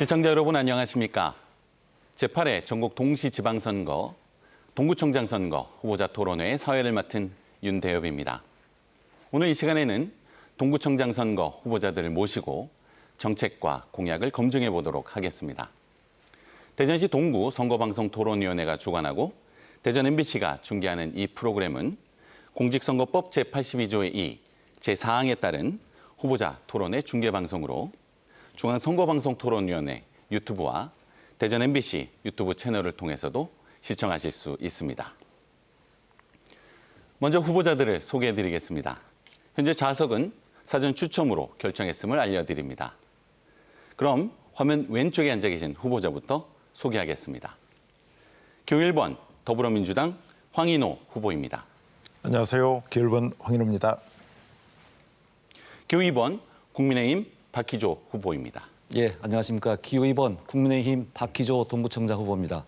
시청자 여러분 안녕하십니까? 제8회 전국 동시지방선거, 동구청장 선거 후보자 토론회의 사회를 맡은 윤대엽입니다. 오늘 이 시간에는 동구청장 선거 후보자들을 모시고 정책과 공약을 검증해 보도록 하겠습니다. 대전시 동구 선거방송 토론위원회가 주관하고 대전 MBC가 중계하는 이 프로그램은 공직선거법 제82조의 2, 제4항에 따른 후보자 토론회 중계방송으로 중앙선거방송토론위원회 유튜브와 대전 MBC 유튜브 채널을 통해서도 시청하실 수 있습니다. 먼저 후보자들을 소개해드리겠습니다. 현재 좌석은 사전 추첨으로 결정했음을 알려드립니다. 그럼 화면 왼쪽에 앉아 계신 후보자부터 소개하겠습니다. 교 1번 더불어민주당 황인호 후보입니다. 안녕하세요. 교 1번 황인호입니다. 교 2번 국민의힘 박희조 후보입니다. 예, 안녕하십니까. 기호 2번 국민의힘 박희조 동구청장 후보입니다.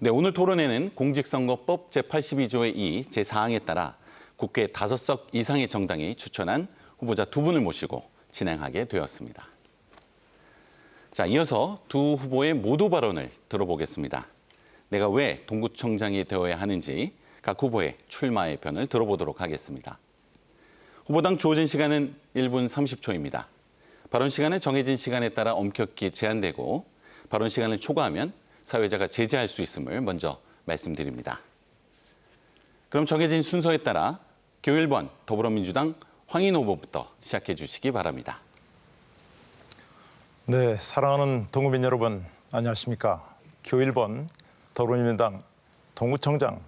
네, 오늘 토론회는 공직선거법 제82조의 2, 제4항에 따라 국회 5석 이상의 정당이 추천한 후보자 2분을 모시고 진행하게 되었습니다. 자, 이어서 두 후보의 모두 발언을 들어보겠습니다. 내가 왜 동구청장이 되어야 하는지 각 후보의 출마의 변을 들어보도록 하겠습니다. 후보당 주어진 시간은 1분 30초입니다. 발언 시간은 정해진 시간에 따라 엄격히 제한되고 발언 시간을 초과하면 사회자가 제재할 수 있음을 먼저 말씀드립니다. 그럼 정해진 순서에 따라 교 1번 더불어민주당 황인호 후보부터 시작해 주시기 바랍니다. 네, 사랑하는 동구민 여러분 안녕하십니까. 교 1번 더불어민주당 동구청장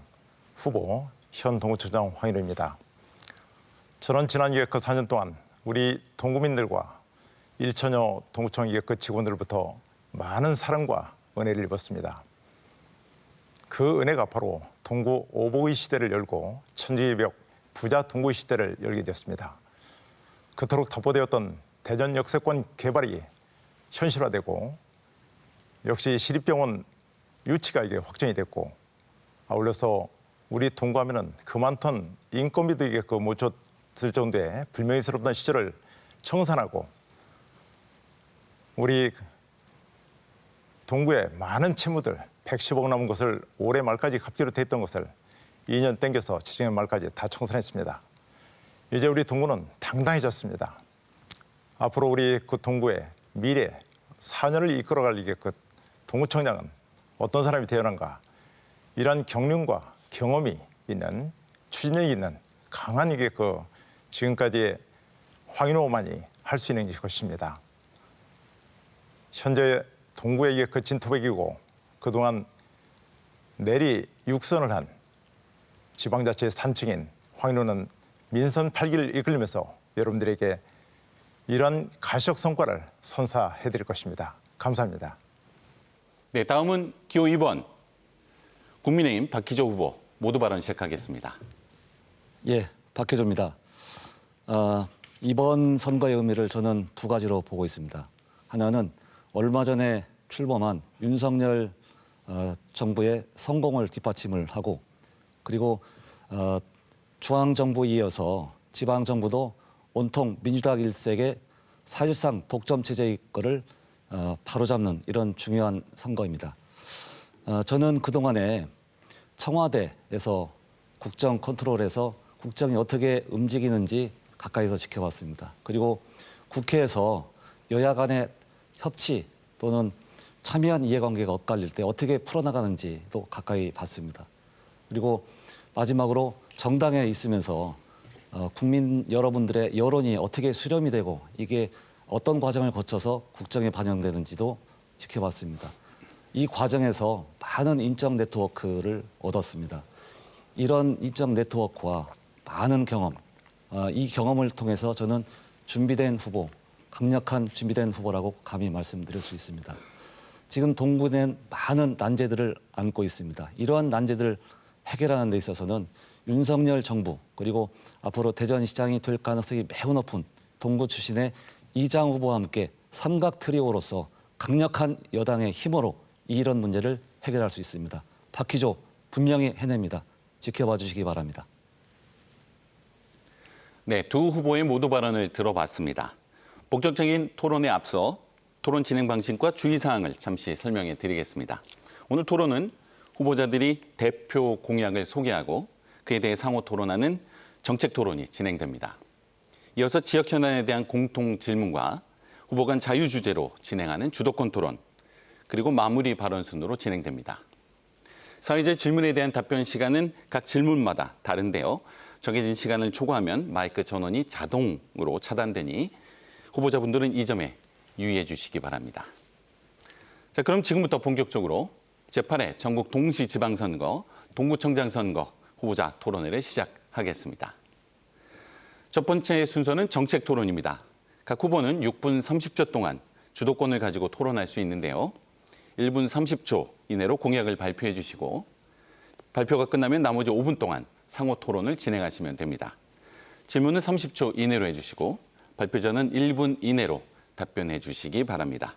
후보 현 동구청장 황인호입니다. 저는 지난 기획 4년 동안 우리 동구민들과 1천여 동구청 기획 직원들로부터 많은 사랑과 은혜를 입었습니다. 그 은혜가 바로 동구 오보의 시대를 열고 천지의 벽 부자 동구의 시대를 열게 되었습니다. 그토록 터보되었던 대전 역세권 개발이 현실화되고 역시 시립병원 유치가 이게 확정이 됐고 아울러서 우리 동구하면은 그 많던 인건비도 이게 못 줬을 정도의 불명예스럽던 시절을 청산하고 우리 동구의 많은 채무들 110억 남은 것을 올해 말까지 갚기로 됐던 것을 2년 땡겨서 지지난 말까지 다 청산했습니다. 이제 우리 동구는 당당해졌습니다. 앞으로 우리 그 동구의 미래 4년을 이끌어갈 이게 그 동구청장은 어떤 사람이 되어난가 이런 경륜과 경험이 있는 추진력이 있는 강한 이게 그 지금까지의 황인호만이 할 수 있는 것입니다. 현재 동구에 이게 거친 토백이고 그동안 내리 육선을 한 지방자치의 산증인 황인호는 민선 8기를 이끌면서 여러분들에게 이런 가시적 성과를 선사해드릴 것입니다. 감사합니다. 네, 다음은 기호 2번 국민의힘 박희조 후보 모두 발언 시작하겠습니다. 예, 박희조입니다. 이번 선거의 의미를 저는 두 가지로 보고 있습니다. 하나는 얼마 전에 출범한 윤석열 정부의 성공을 뒷받침을 하고 그리고 중앙정부에 이어서 지방정부도 온통 민주당 일색의 사실상 독점 체제의 거를 바로잡는 이런 중요한 선거입니다. 저는 그동안에 청와대에서 국정 컨트롤에서 국정이 어떻게 움직이는지 가까이서 지켜봤습니다. 그리고 국회에서 여야 간의 협치 또는 첨예한 이해관계가 엇갈릴 때 어떻게 풀어나가는지도 가까이 봤습니다. 그리고 마지막으로 정당에 있으면서 국민 여러분들의 여론이 어떻게 수렴이 되고 이게 어떤 과정을 거쳐서 국정에 반영되는지도 지켜봤습니다. 이 과정에서 많은 인적 네트워크를 얻었습니다. 이런 인적 네트워크와 많은 경험, 이 경험을 통해서 저는 준비된 후보, 강력한 준비된 후보라고 감히 말씀드릴 수 있습니다. 지금 동구는 많은 난제들을 안고 있습니다. 이러한 난제들을 해결하는 데 있어서는 윤석열 정부 그리고 앞으로 대전시장이 될 가능성이 매우 높은 동구 출신의 이장 후보와 함께 삼각 트리오로서 강력한 여당의 힘으로 이런 문제를 해결할 수 있습니다. 박희조 분명히 해냅니다. 지켜봐 주시기 바랍니다. 네, 두 후보의 모두 발언을 들어봤습니다. 본격적인 토론에 앞서 토론 진행 방식과 주의사항을 잠시 설명해 드리겠습니다. 오늘 토론은 후보자들이 대표 공약을 소개하고 그에 대해 상호 토론하는 정책 토론이 진행됩니다. 이어서 지역 현안에 대한 공통 질문과 후보 간 자유주제로 진행하는 주도권 토론, 그리고 마무리 발언 순으로 진행됩니다. 사회적 질문에 대한 답변 시간은 각 질문마다 다른데요. 정해진 시간을 초과하면 마이크 전원이 자동으로 차단되니 후보자분들은 이 점에 유의해 주시기 바랍니다. 자, 그럼 지금부터 본격적으로 제8회 전국 동시지방선거, 동구청장 선거 후보자 토론회를 시작하겠습니다. 첫 번째 순서는 정책 토론입니다. 각 후보는 6분 30초 동안 주도권을 가지고 토론할 수 있는데요. 1분 30초 이내로 공약을 발표해 주시고 발표가 끝나면 나머지 5분 동안 상호 토론을 진행하시면 됩니다. 질문은 30초 이내로 해주시고 발표 전은 1분 이내로 답변해 주시기 바랍니다.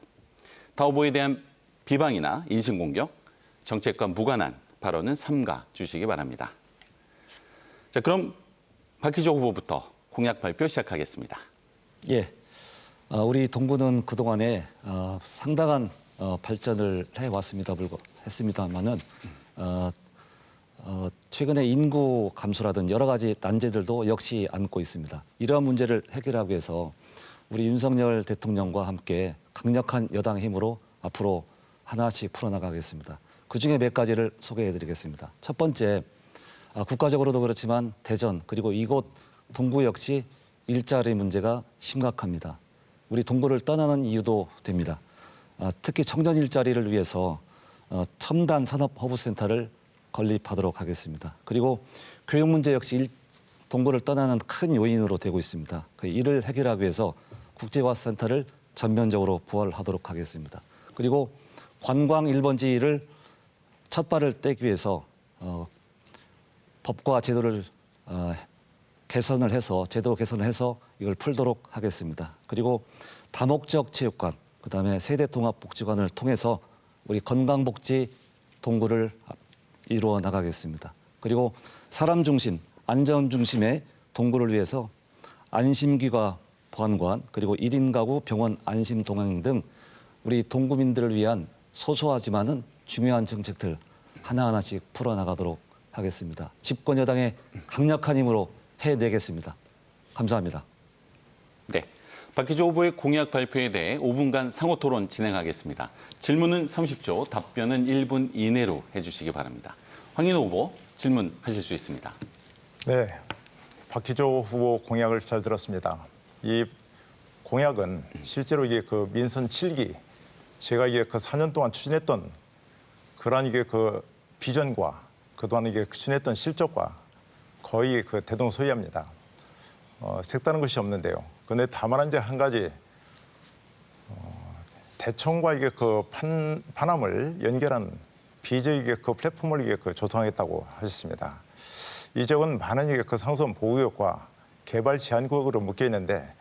타 후보에 대한 비방이나 인신공격, 정책과 무관한 발언은 삼가 주시기 바랍니다. 자, 그럼 박희조 후보부터 공약 발표 시작하겠습니다. 예, 우리 동구는 그동안에 상당한 발전을 했습니다만은 최근에 인구 감소라든 여러 가지 난제들도 역시 안고 있습니다. 이러한 문제를 해결하기 위해서 우리 윤석열 대통령과 함께 강력한 여당의 힘으로 앞으로 하나씩 풀어나가겠습니다. 그중에 몇 가지를 소개해드리겠습니다. 첫 번째, 국가적으로도 그렇지만 대전 그리고 이곳 동구 역시 일자리 문제가 심각합니다. 우리 동구를 떠나는 이유도 됩니다. 특히 청년 일자리를 위해서 첨단 산업 허브센터를 건립하도록 하겠습니다. 그리고 교육 문제 역시 동구를 떠나는 큰 요인으로 되고 있습니다. 이를 해결하기 위해서 국제화센터를 전면적으로 부활하도록 하겠습니다. 그리고 관광 1번지를 첫 발을 떼기 위해서 법과 제도를 제도 개선을 해서 이걸 풀도록 하겠습니다. 그리고 다목적 체육관, 그다음에 세대통합복지관을 통해서 우리 건강복지 동구를 이루어 나가겠습니다. 그리고 사람 중심, 안전 중심의 동구를 위해서 안심기관 보안관, 그리고 1인 가구 병원 안심 동행 등 우리 동구민들을 위한 소소하지만은 중요한 정책들 하나하나씩 풀어나가도록 하겠습니다. 집권 여당의 강력한 힘으로 해내겠습니다. 감사합니다. 네, 박희조 후보의 공약 발표에 대해 5분간 상호 토론 진행하겠습니다. 질문은 30초, 답변은 1분 이내로 해주시기 바랍니다. 황인호 후보 질문하실 수 있습니다. 네, 박희조 후보 공약을 잘 들었습니다. 이 공약은 실제로 이게 그 민선 7기 제가 이게 그 4년 동안 추진했던 그러한 이게 그 비전과 그동안 이게 추진했던 실적과 거의 그 대동소이합니다. 색다른 것이 없는데요. 그런데 다만 이제 한 가지 대청과 이게 그 파남을 연결한 비저에게 그 플랫폼을 이게 그 조성하겠다고 하셨습니다. 이 지역은 많은 이게 그 상수원 보호구역과 개발 제한 구역으로 묶여 있는데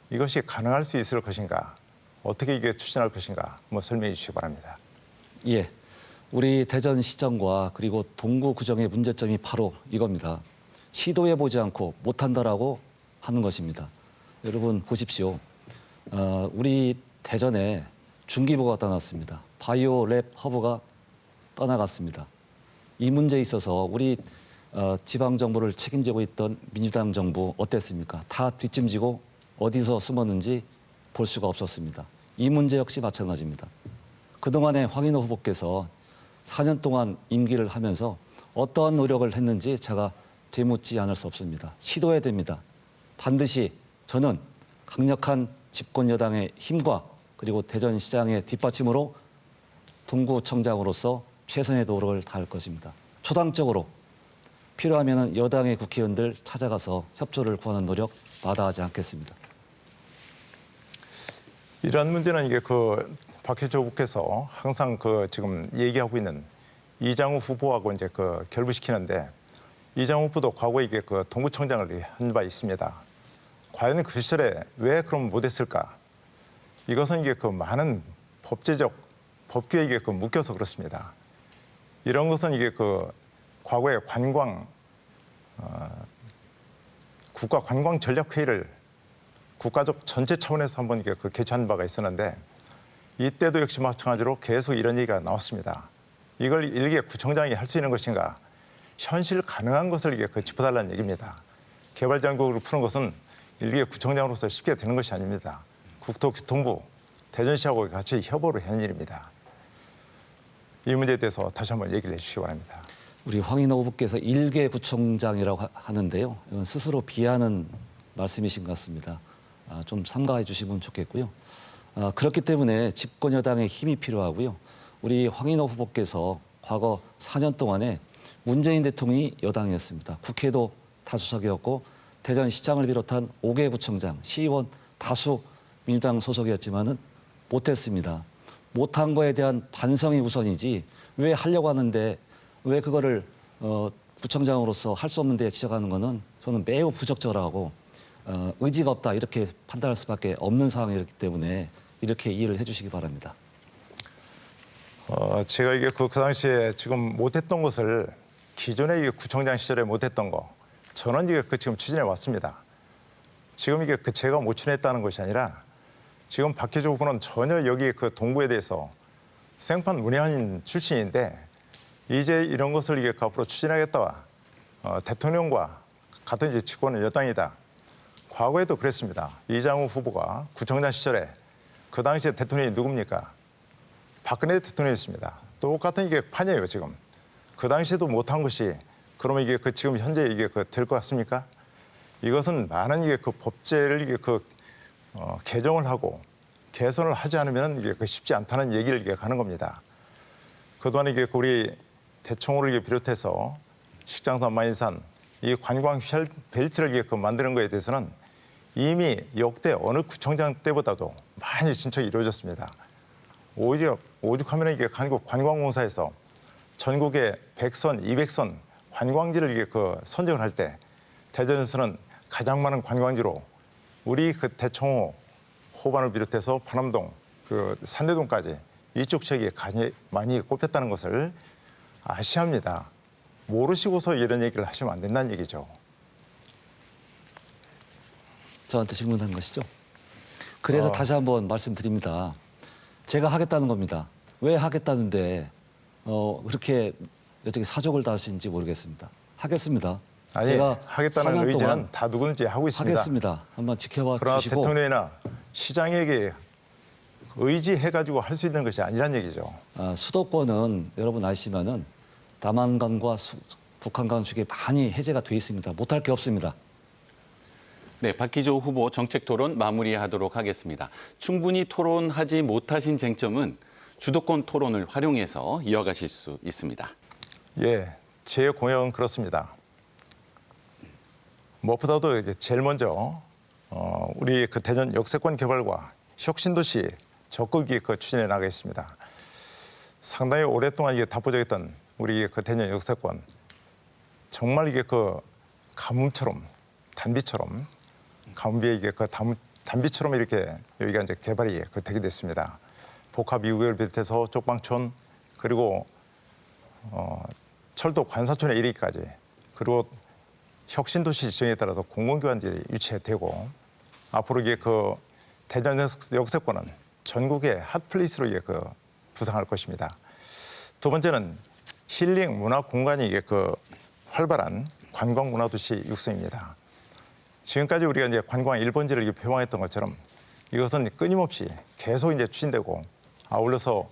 이것이 가능할 수 있을 것인가? 어떻게 이게 추진할 것인가? 한번 설명해 주시기 바랍니다. 예, 우리 대전시정과 그리고 동구 구정의 문제점이 바로 이겁니다. 시도해보지 않고 못한다라고 하는 것입니다. 여러분 보십시오. 우리 대전에 중기부가 떠났습니다. 바이오 랩 허브가 떠나갔습니다. 이 문제에 있어서 우리 지방정부를 책임지고 있던 민주당 정부 어땠습니까? 다 뒷짐지고 어디서 숨었는지 볼 수가 없었습니다. 이 문제 역시 마찬가지입니다. 그동안에 황인호 후보께서 4년 동안 임기를 하면서 어떠한 노력을 했는지 제가 되묻지 않을 수 없습니다. 시도해야 됩니다. 반드시 저는 강력한 집권 여당의 힘과 그리고 대전시장의 뒷받침으로 동구청장으로서 최선의 노력을 다할 것입니다. 초당적으로 필요하면 여당의 국회의원들 찾아가서 협조를 구하는 노력 마다하지 않겠습니다. 이러한 문제는 이게 그 박희조 후보께서 항상 그 지금 얘기하고 있는 이장우 후보하고 이제 그 결부시키는데 이장우 후보도 과거에 이게 그 동구청장을 한 바 있습니다. 과연 그 시절에 왜 그럼 못했을까? 이것은 이게 그 많은 법제적 법규에 이게 그 묶여서 그렇습니다. 이런 것은 이게 그 과거에 국가 관광 전략 회의를 국가적 전체 차원에서 한번 이게 그 개최한 바가 있었는데 이때도 역시 마찬가지로 계속 이런 얘기가 나왔습니다. 이걸 일개 구청장이 할 수 있는 것인가? 현실 가능한 것을 이게 짚어달라는 얘기입니다. 개발장벽을 푸는 것은 일개 구청장으로서 쉽게 되는 것이 아닙니다. 국토교통부, 대전시하고 같이 협업을 하는 일입니다. 이 문제에 대해서 다시 한번 얘기를 해주시기 바랍니다. 우리 황인호 후보께서 일개 구청장이라고 하는데요. 이건 스스로 비하하는 말씀이신 것 같습니다. 좀 삼가해 주시면 좋겠고요. 그렇기 때문에 집권 여당의 힘이 필요하고요. 우리 황인호 후보께서 과거 4년 동안에 문재인 대통령이 여당이었습니다. 국회도 다수석이었고 대전시장을 비롯한 5개 구청장, 시의원 다수 민주당 소속이었지만은 못했습니다. 못한 거에 대한 반성이 우선이지 왜 하려고 하는데 왜 그거를 구청장으로서 할 수 없는데 지적하는 거는 저는 매우 부적절하고 의지가 없다 이렇게 판단할 수밖에 없는 상황이기 때문에 이렇게 이해를 해주시기 바랍니다. 제가 이게 그 당시에 지금 못했던 것을 기존에 이게 구청장 시절에 못했던 거 저는 이게 지금 추진해 왔습니다. 지금 이게 제가 못 추진했다는 것이 아니라 지금 박희조 후보는 전혀 여기 동부에 대해서 생판 문외한인 출신인데 이제 이런 것을 이게 앞으로 추진하겠다. 대통령과 같은 이제 집권은 여당이다. 과거에도 그랬습니다. 이장우 후보가 구청장 시절에 그 당시에 대통령이 누굽니까? 박근혜 대통령이었습니다. 똑같은 이게 판이에요 지금. 그 당시에도 못한 것이 그러면 이게 지금 현재 이게 될 것 같습니까? 이것은 많은 이게 법제를 이게 개정을 하고 개선을 하지 않으면 이게 쉽지 않다는 얘기를 이게 하는 겁니다. 그동안 이게 우리 대청호를 이게 비롯해서 식장산, 마인산 이 관광 벨트를 이게 만드는 것에 대해서는 이미 역대 어느 구청장 때보다도 많이 진척이 이루어졌습니다. 오죽하면 이게 한국 관광공사에서 전국에 100선, 200선 관광지를 이게 선정을 할 때 대전에서는 가장 많은 관광지로 우리 대청호 호반을 비롯해서 파남동, 산대동까지 이쪽 지역에 많이 꼽혔다는 것을 아셔야 합니다. 모르시고서 이런 얘기를 하시면 안 된다는 얘기죠. 저한테 질문한 것이죠. 그래서 다시 한번 말씀드립니다. 제가 하겠다는 겁니다. 왜 하겠다는데 그렇게 여기 사족을 다하시는지 모르겠습니다. 하겠습니다. 아니, 제가 하겠다는 4년 의지는 동안 다 누구든지 하고 있습니다. 하겠습니다. 한번 지켜봐 그러나 주시고 대통령이나 시장에게 의지해가지고 할 수 있는 것이 아니란 얘기죠. 수도권은 여러분 아시지만은 남한강과 북한강 수계 많이 해제가 돼 있습니다. 못할 게 없습니다. 네, 박희조 후보 정책 토론 마무리하도록 하겠습니다. 충분히 토론하지 못하신 쟁점은 주도권 토론을 활용해서 이어가실 수 있습니다. 예, 제 공약은 그렇습니다. 무엇보다도 이제 제일 먼저 우리 대전 역세권 개발과 혁신도시 적극 추진해 나가겠습니다. 상당히 오랫동안 이게 답보적했던 우리 대전 역세권 정말 이게 가뭄처럼 단비처럼 가뭄비에 이게 단비처럼 이렇게 여기가 이제 개발이 되게 됐습니다. 복합 이구를 비롯해서 쪽방촌 그리고 철도 관사촌에 이르기까지 그리고 혁신도시 지정에 따라서 공공기관들이 유치되고 앞으로 이게 대전 역세권은 전국의 핫플레이스로 이게 부상할 것입니다. 두 번째는 힐링 문화 공간이 이게 활발한 관광 문화도시 육성입니다. 지금까지 우리가 이제 관광 1번지를 이렇게 표방했던 것처럼 이것은 끊임없이 계속 이제 추진되고 아울러서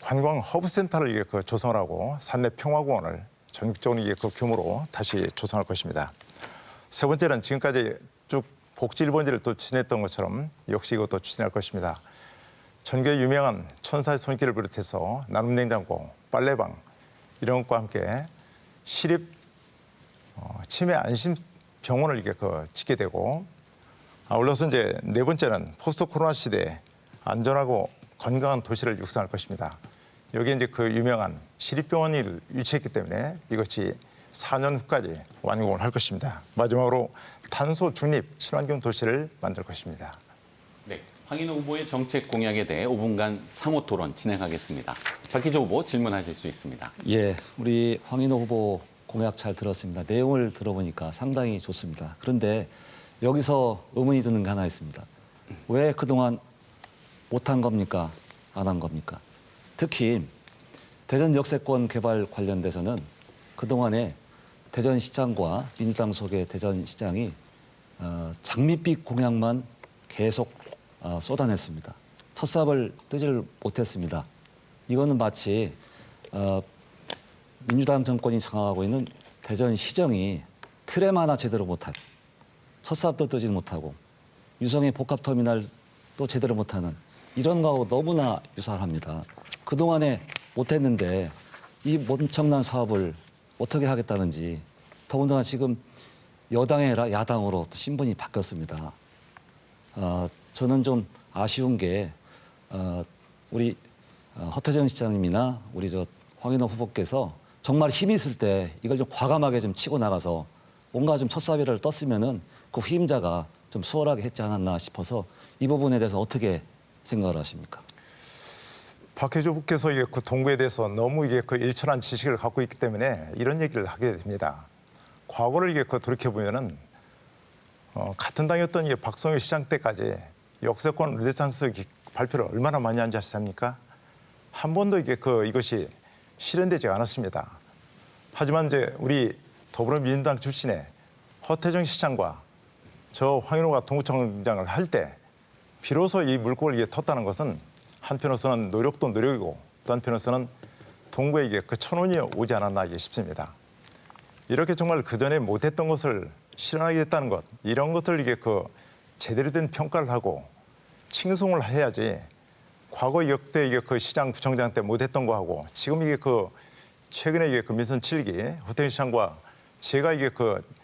관광 허브센터를 이게 조성을 하고 산내 평화공원을 전국적으로 이게 규모로 다시 조성할 것입니다. 세 번째는 지금까지 쭉 복지 1번지를 또 추진했던 것처럼 역시 이것도 추진할 것입니다. 전국에 유명한 천사의 손길을 비롯해서 나눔냉장고, 빨래방 이런 것과 함께 시립 치매 안심 병원을 이게 짓게 되고 아울러서 이제 네 번째는 포스트 코로나 시대에 안전하고 건강한 도시를 육성할 것입니다. 여기에 이제 유명한 시립병원을 유치했기 때문에 이것이 4년 후까지 완공을 할 것입니다. 마지막으로 탄소 중립 친환경 도시를 만들 것입니다. 네, 황인호 후보의 정책 공약에 대해 5분간 상호 토론 진행하겠습니다. 박희조 후보 질문하실 수 있습니다. 예, 우리 황인호 후보 공약 잘 들었습니다. 내용을 들어보니까 상당히 좋습니다. 그런데 여기서 의문이 드는 게 하나 있습니다. 왜 그동안 못한 겁니까? 안 한 겁니까? 특히 대전 역세권 개발 관련돼서는 그동안에 대전시장과 민주당 속의 대전시장이 장밋빛 공약만 계속 쏟아냈습니다. 첫삽을 뜨질 못했습니다. 이거는 마치 민주당 정권이 장악하고 있는 대전시정이 트램 하나 제대로 못하고 첫삽도 뜨지 못하고 유성의 복합터미널도 제대로 못하는 이런 거하고 너무나 유사합니다. 그동안에 못했는데 이 엄청난 사업을 어떻게 하겠다는지 더군다나 지금 여당의 야당으로 또 신분이 바뀌었습니다. 저는 좀 아쉬운 게 우리 허태전 시장님이나 우리 황인호 후보께서 정말 힘이 있을 때 이걸 좀 과감하게 좀 치고 나가서 뭔가 좀 첫사비를 떴으면은 그 후임자가 좀 수월하게 했지 않았나 싶어서 이 부분에 대해서 어떻게 생각을 하십니까? 박혜주 후보께서 이게 그 동구에 대해서 너무 이게 그 일천한 지식을 갖고 있기 때문에 이런 얘기를 하게 됩니다. 과거를 이게 그 돌이켜 보면은 같은 당이었던 이게 박성효 시장 때까지 역세권 르네상스 발표를 얼마나 많이 한지 아십니까? 한 번도 이게 이것이 실현되지 않았습니다. 하지만 이제 우리 더불어민주당 출신의 허태정 시장과 저 황인호가 동구청장을 할 때 비로소 이 물꼬를 이게 텄다는 것은 한편으로서는 노력도 노력이고 또 한편으로서는 동구에 이게 그 천운이 오지 않았나 싶습니다. 이렇게 정말 그 전에 못했던 것을 실현하게 됐다는 것, 이런 것들 이게 제대로 된 평가를 하고 칭송을 해야지. 과거 역대 이게 시장 구청장 때 못했던 거하고 지금 이게 최근에 이게 민선 7기 허태정 시장과 제가 이게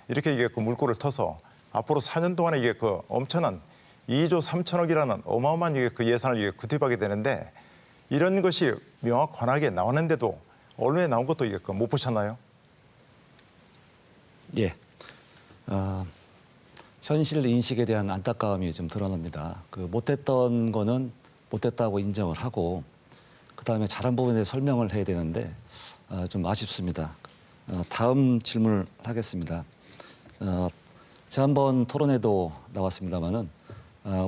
이렇게 이게 물꼬를 터서 앞으로 4년 동안에 이게 엄청난 2조 3천억이라는 어마어마한 이게 예산을 이게 구입하게 되는데 이런 것이 명확하게 나왔는데도 언론에 나온 것도 이게 못 보셨나요? 예. 현실 인식에 대한 안타까움이 좀 드러납니다. 못했던 거는 못했다고 인정을 하고 그다음에 잘한 부분에 대해 설명을 해야 되는데 좀 아쉽습니다. 다음 질문을 하겠습니다. 지난번 토론회도 나왔습니다마는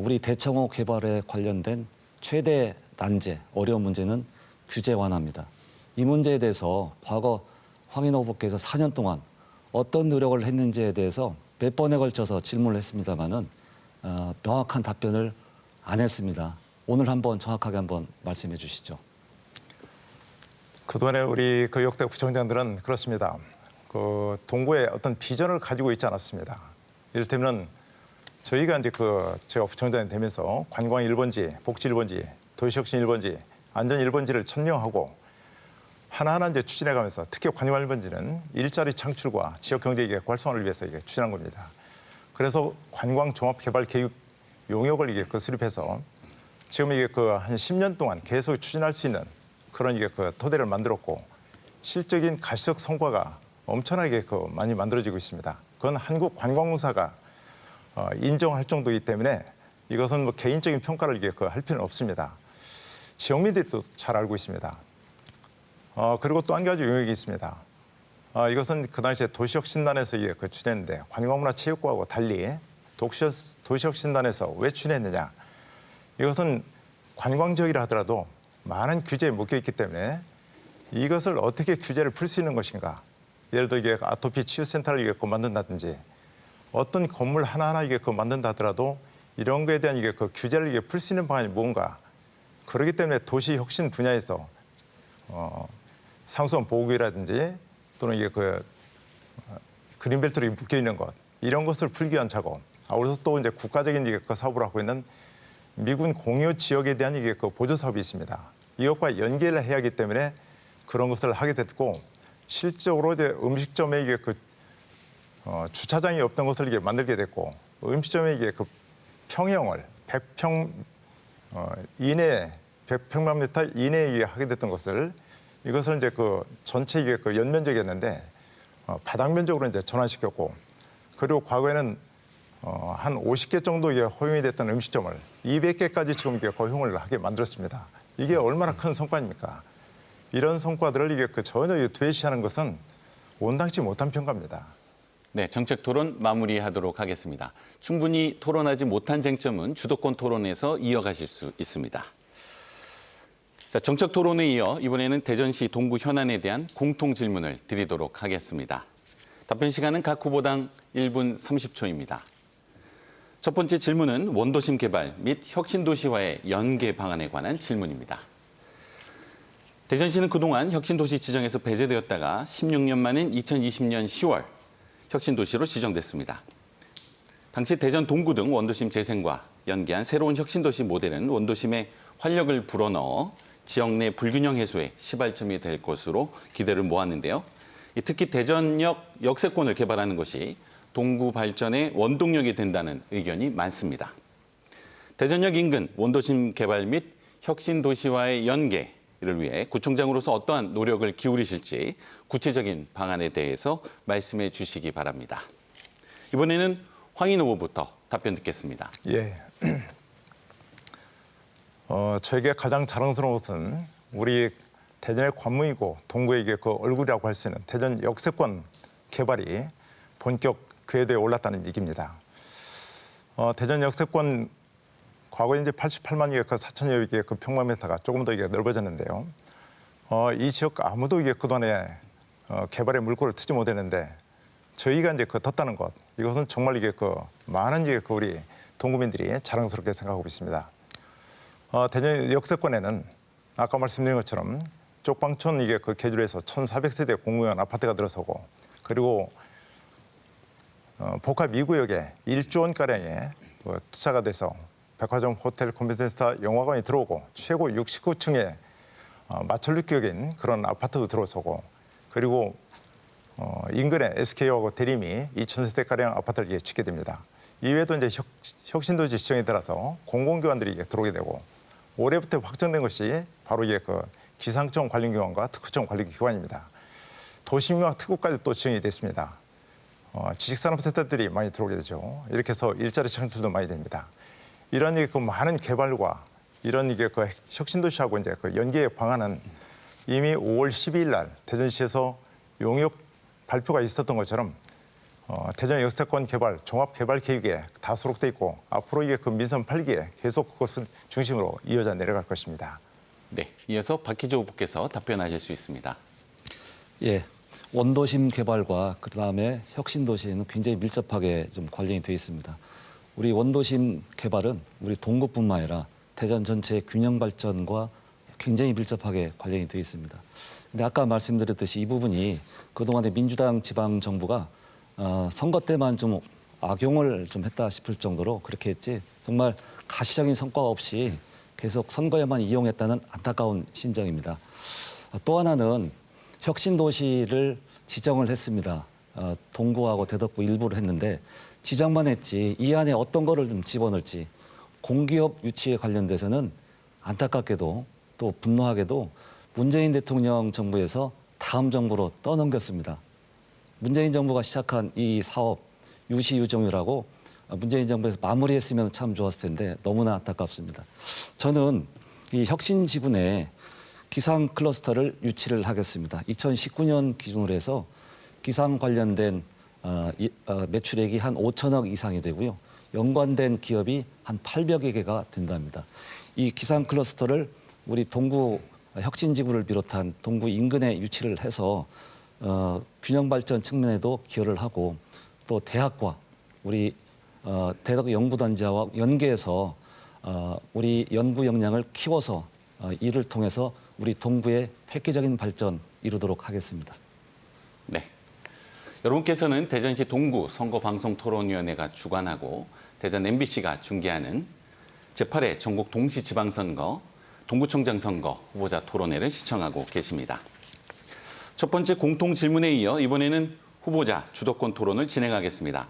우리 대청호 개발에 관련된 최대 난제, 어려운 문제는 규제 완화입니다. 이 문제에 대해서 과거 황인호 후보께서 4년 동안 어떤 노력을 했는지에 대해서 몇 번에 걸쳐서 질문을 했습니다마는 명확한 답변을 안 했습니다. 오늘 한번 정확하게 한번 말씀해 주시죠. 그동안에 우리 역대 구청장들은 그렇습니다. 동구에 어떤 비전을 가지고 있지 않았습니다. 이를테면 저희가 이제 제가 구청장이 되면서 관광 1번지, 복지 1번지, 도시혁신 1번지, 안전 1번지를 천명하고 하나하나 이제 추진해가면서 특히 관광 1번지는 일자리 창출과 지역 경제 활성화를 위해서 이게 추진한 겁니다. 그래서 관광 종합개발 계획 용역을 이게 수립해서 지금 이게 한 10년 동안 계속 추진할 수 있는 그런 이게 토대를 만들었고 실적인 가시적 성과가 엄청나게 많이 만들어지고 있습니다. 그건 한국관광공사가 인정할 정도이기 때문에 이것은 개인적인 평가를 이게 할 필요는 없습니다. 지역민들도 잘 알고 있습니다. 그리고 또 한 가지 용역이 있습니다. 이것은 그 당시에 도시혁신단에서 이게 추진했는데 관광문화체육과하고 달리 도시혁신단에서 왜 추진했느냐? 이것은 관광지역이라 하더라도 많은 규제에 묶여 있기 때문에 이것을 어떻게 규제를 풀 수 있는 것인가? 예를 들어 이게 아토피 치유센터를 이게 만든다든지 어떤 건물 하나하나 이게 만든다 하더라도 이런 거에 대한 이게 규제를 이게 풀 수 있는 방안이 뭔가? 그렇기 때문에 도시 혁신 분야에서 상수원 보호구역이라든지 또는 이게 그린벨트로 묶여 있는 것 이런 것을 풀기 위한 작업. 그래서 또 이제 국가적인 이게 사업을 하고 있는 미군 공유 지역에 대한 이게 보조 사업이 있습니다. 이것과 연계를 해야 하기 때문에 그런 것을 하게 됐고 실적으로 이제 음식점에 이게 주차장이 없던 것을 이게 만들게 됐고 음식점에 이게 평형을 100평 이내 100평만 미터 이내에 하게 됐던 것을 이것을 이제 전체 이게 연면적이었는데 바닥 면적으로 이제 전환시켰고 그리고 과거에는 한 50개 정도 이게 허용이 됐던 음식점을 200개까지 지금 이게 허용을 하게 만들었습니다. 이게 얼마나 큰 성과입니까? 이런 성과들을 이게 전혀 퇴시하는 것은 온당치 못한 평가입니다. 네, 정책 토론 마무리하도록 하겠습니다. 충분히 토론하지 못한 쟁점은 주도권 토론에서 이어가실 수 있습니다. 자, 정책 토론에 이어 이번에는 대전시 동구 현안에 대한 공통 질문을 드리도록 하겠습니다. 답변 시간은 각 후보당 1분 30초입니다. 첫 번째 질문은 원도심 개발 및 혁신도시와의 연계 방안에 관한 질문입니다. 대전시는 그동안 혁신도시 지정에서 배제되었다가 16년 만인 2020년 10월 혁신도시로 지정됐습니다. 당시 대전 동구 등 원도심 재생과 연계한 새로운 혁신도시 모델은 원도심에 활력을 불어넣어 지역 내 불균형 해소에 시발점이 될 것으로 기대를 모았는데요. 특히 대전역 역세권을 개발하는 것이 동구 발전의 원동력이 된다는 의견이 많습니다. 대전역 인근 원도심 개발 및 혁신도시와의 연계를 위해 구청장으로서 어떠한 노력을 기울이실지 구체적인 방안에 대해서 말씀해 주시기 바랍니다. 이번에는 황인 후보부터 답변 듣겠습니다. 예. 저에게 가장 자랑스러운 것은 우리 대전의 관문이고 동구에게 그 얼굴이라고 할 수 있는 대전 역세권 개발이 본격 궤도에 올랐다는 얘기입니다. 대전 역세권 과거에 이제 88만 개, 4천여 개의 그 평방미터가 조금 더 이게 넓어졌는데요. 이 지역 아무도 이게 그동안에 개발의 물꼬를 트지 못했는데 저희가 이제 그 텄다는 것, 이것은 정말 이게 그 많은 이게 그 우리 동구민들이 자랑스럽게 생각하고 있습니다. 대전 역세권에는 아까 말씀드린 것처럼 쪽방촌 이게 그 개조해서 1,400세대 공공용 아파트가 들어서고, 그리고 복합 2구역에 1조 원가량의 투자가 돼서 백화점, 호텔, 컨벤션센터, 영화관이 들어오고 최고 69층의 마천루격인 그런 아파트도 들어서고, 그리고 인근에 SK하고 대림이 2,000세대가량 아파트를 짓게 됩니다. 이외에도 이제 혁신도시 지정에 따라서 공공기관들이 들어오게 되고, 올해부터 확정된 것이 바로 이게 그 기상청 관련기관과 특구청 관련기관입니다. 도심과 특구까지 또 지정이 됐습니다. 지식산업센터들이 많이 들어오게 되죠. 이렇게 해서 일자리 창출도 많이 됩니다. 이런 그 많은 개발과 이런 이게 그 혁신도시하고 이제 그 연계 방안은 이미 5월 12일 날 대전시에서 용역 발표가 있었던 것처럼 대전 역세권 개발 종합 개발 계획에 다 수록돼 있고, 앞으로 이게 그 민선 8기에 계속 그것을 중심으로 이어져 내려갈 것입니다. 네, 이어서 박희조 후보께서 답변하실 수 있습니다. 예, 원도심 개발과 그다음에 혁신도시에는 굉장히 밀접하게 좀 관련이 되어 있습니다. 우리 원도심 개발은 우리 동구뿐만 아니라 대전 전체의 균형 발전과 굉장히 밀접하게 관련이 되어 있습니다. 근데 아까 말씀드렸듯이 이 부분이 그동안에 민주당 지방 정부가 선거 때만 좀 악용을 좀 했다 싶을 정도로 그렇게 했지, 정말 가시적인 성과가 없이 계속 선거에만 이용했다는 안타까운 심정입니다. 또 하나는 혁신도시를 지정을 했습니다. 동구하고 대덕구 일부를 했는데 지정만 했지 이 안에 어떤 거를 좀 집어넣을지, 공기업 유치에 관련돼서는 안타깝게도 또 분노하게도 문재인 대통령 정부에서 다음 정부로 떠넘겼습니다. 문재인 정부가 시작한 이 사업 유시유정유라고 문재인 정부에서 마무리했으면 참 좋았을 텐데 너무나 안타깝습니다. 저는 이 혁신지구 내에 기상 클러스터를 유치를 하겠습니다. 2019년 기준으로 해서 기상 관련된 매출액이 한 5천억 이상이 되고요. 연관된 기업이 한 800여 개가 된답니다. 이 기상 클러스터를 우리 동구 혁신지구를 비롯한 동구 인근에 유치를 해서 균형 발전 측면에도 기여를 하고, 또 대학과 우리 대덕 연구단지와 연계해서 우리 연구 역량을 키워서 이를 통해서 우리 동구의 획기적인 발전 이루도록 하겠습니다. 네, 여러분께서는 대전시 동구 선거방송토론위원회가 주관하고 대전 MBC가 중계하는 제8회 전국 동시지방선거 동구청장 선거 후보자 토론회를 시청하고 계십니다. 첫 번째 공통 질문에 이어 이번에는 후보자 주도권 토론을 진행하겠습니다.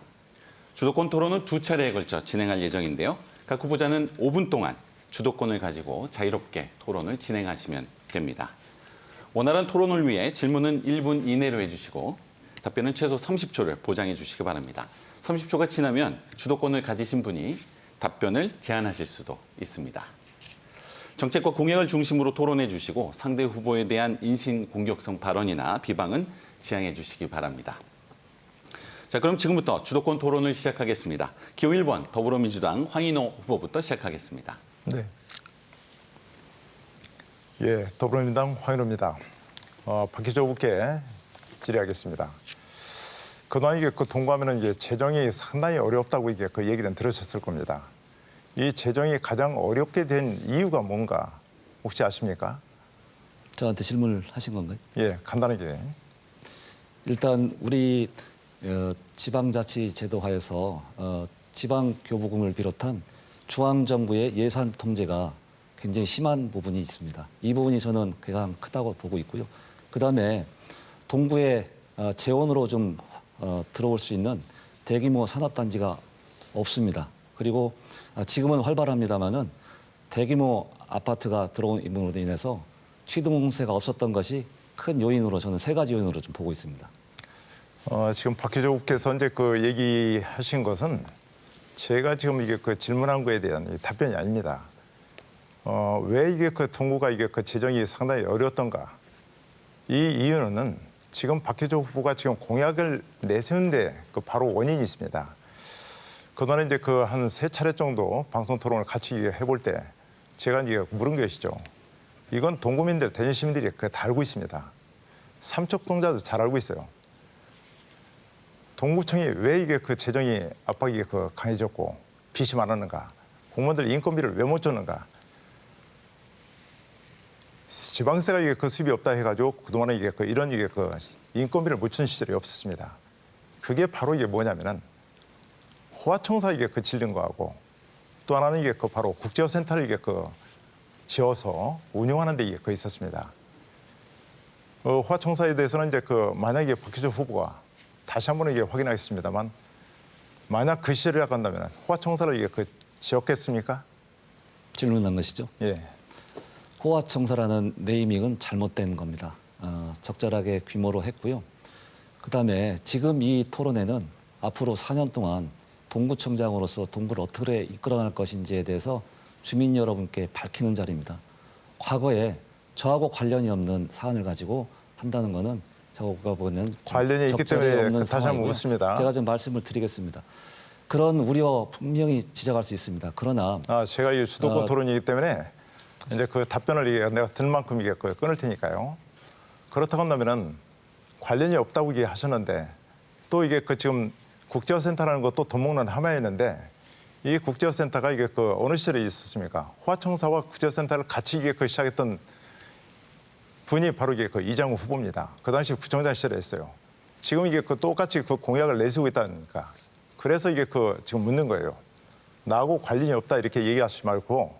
주도권 토론은 두 차례에 걸쳐 진행할 예정인데요. 각 후보자는 5분 동안 주도권을 가지고 자유롭게 토론을 진행하시면 됩니다. 원활한 토론을 위해 질문은 1분 이내로 해주시고 답변은 최소 30초를 보장해 주시기 바랍니다. 30초가 지나면 주도권을 가지신 분이 답변을 제한하실 수도 있습니다. 정책과 공약을 중심으로 토론해 주시고 상대 후보에 대한 인신공격성 발언이나 비방은 지양해 주시기 바랍니다. 자, 그럼 지금부터 주도권 토론을 시작하겠습니다. 기호 1번 더불어민주당 황인호 후보부터 시작하겠습니다. 네. 예, 더불어민주당 황인호입니다. 박희조 후보께 질의하겠습니다. 그동안 이게 그 동구하면은 이게 재정이 상당히 어렵다고 이게 그 얘기는 들으셨을 겁니다. 이 재정이 가장 어렵게 된 이유가 뭔가 혹시 아십니까? 저한테 질문을 하신 건가요? 예, 간단하게. 일단 우리 지방자치제도 하에서 지방교부금을 비롯한 중앙정부의 예산 통제가 굉장히 심한 부분이 있습니다. 이 부분이 저는 가장 크다고 보고 있고요. 그다음에 동구에 재원으로 좀 들어올 수 있는 대규모 산업단지가 없습니다. 그리고 지금은 활발합니다마는 대규모 아파트가 들어온 인물로 인해서 취등세가 없었던 것이 큰 요인으로 저는 세 가지 요인으로 좀 보고 있습니다. 지금 박희조 후보께서 이제 그 얘기하신 것은 제가 지금 이게 그 질문한 거에 대한 답변이 아닙니다. 왜 이게 그 동구가 이게 그 재정이 상당히 어려웠던가? 이 이유는 지금 박희조 후보가 지금 공약을 내세운데 그 바로 원인이 있습니다. 그동안에 이제 그 한 3차례 정도 방송 토론을 같이 해볼 때 제가 이제 물은 것이죠. 이건 동구민들, 대전 시민들이 다 알고 있습니다. 삼척동자도 잘 알고 있어요. 동구청이 왜 이게 그 재정이 압박이 그 강해졌고 빚이 많았는가? 공무원들 인건비를 왜 못 줬는가? 지방세가 이게 그 수입이 없다 해가지고 그동안에 이게 그 이런 이게 그 인건비를 못 주는 시절이 없었습니다. 그게 바로 이게 뭐냐면은 호화청사 이게 그 질른 거하고 또 하나는 이게 그 바로 국제어센터를 이게 그 지어서 운영하는 데 이게 그 있었습니다. 호화청사에 대해서는 이제 그 만약에 박희조 후보가 다시 한번 이게 확인하겠습니다만 만약 그 시절이라고 한다면 호화청사를 이게 그 지었겠습니까? 질문한 것이죠. 예. 호화청사라는 네이밍은 잘못된 겁니다. 적절하게 규모로 했고요. 그다음에 지금 이 토론회는 앞으로 4년 동안 동구청장으로서 동구를 어떻게 이끌어갈 것인지에 대해서 주민 여러분께 밝히는 자리입니다. 과거에 저하고 관련이 없는 사안을 가지고 한다는 것은 제가 보는 관련이 있기 때문에 다시 한번 묻습니다. 제가 좀 말씀을 드리겠습니다. 그런 우려 분명히 지적할 수 있습니다. 그러나 제가 이 주도권 토론이기 때문에 이제 그 답변을 내가 들 만큼 이게 끊을 테니까요. 그렇다고 한다면은 관련이 없다고 얘기하셨는데 또 이게 그 지금 국제어센터라는 것도 돈 먹는 하마였는데 이 국제어센터가 이게 그 어느 시절에 있었습니까? 호화청사와 국제어센터를 같이 이게 그 시작했던 분이 바로 이게 그 이장우 후보입니다. 그 당시 구청장 시절에 했어요. 지금 이게 그 똑같이 그 공약을 내세우고 있다니까. 그래서 이게 그 지금 묻는 거예요. 나하고 관련이 없다 이렇게 얘기하시지 말고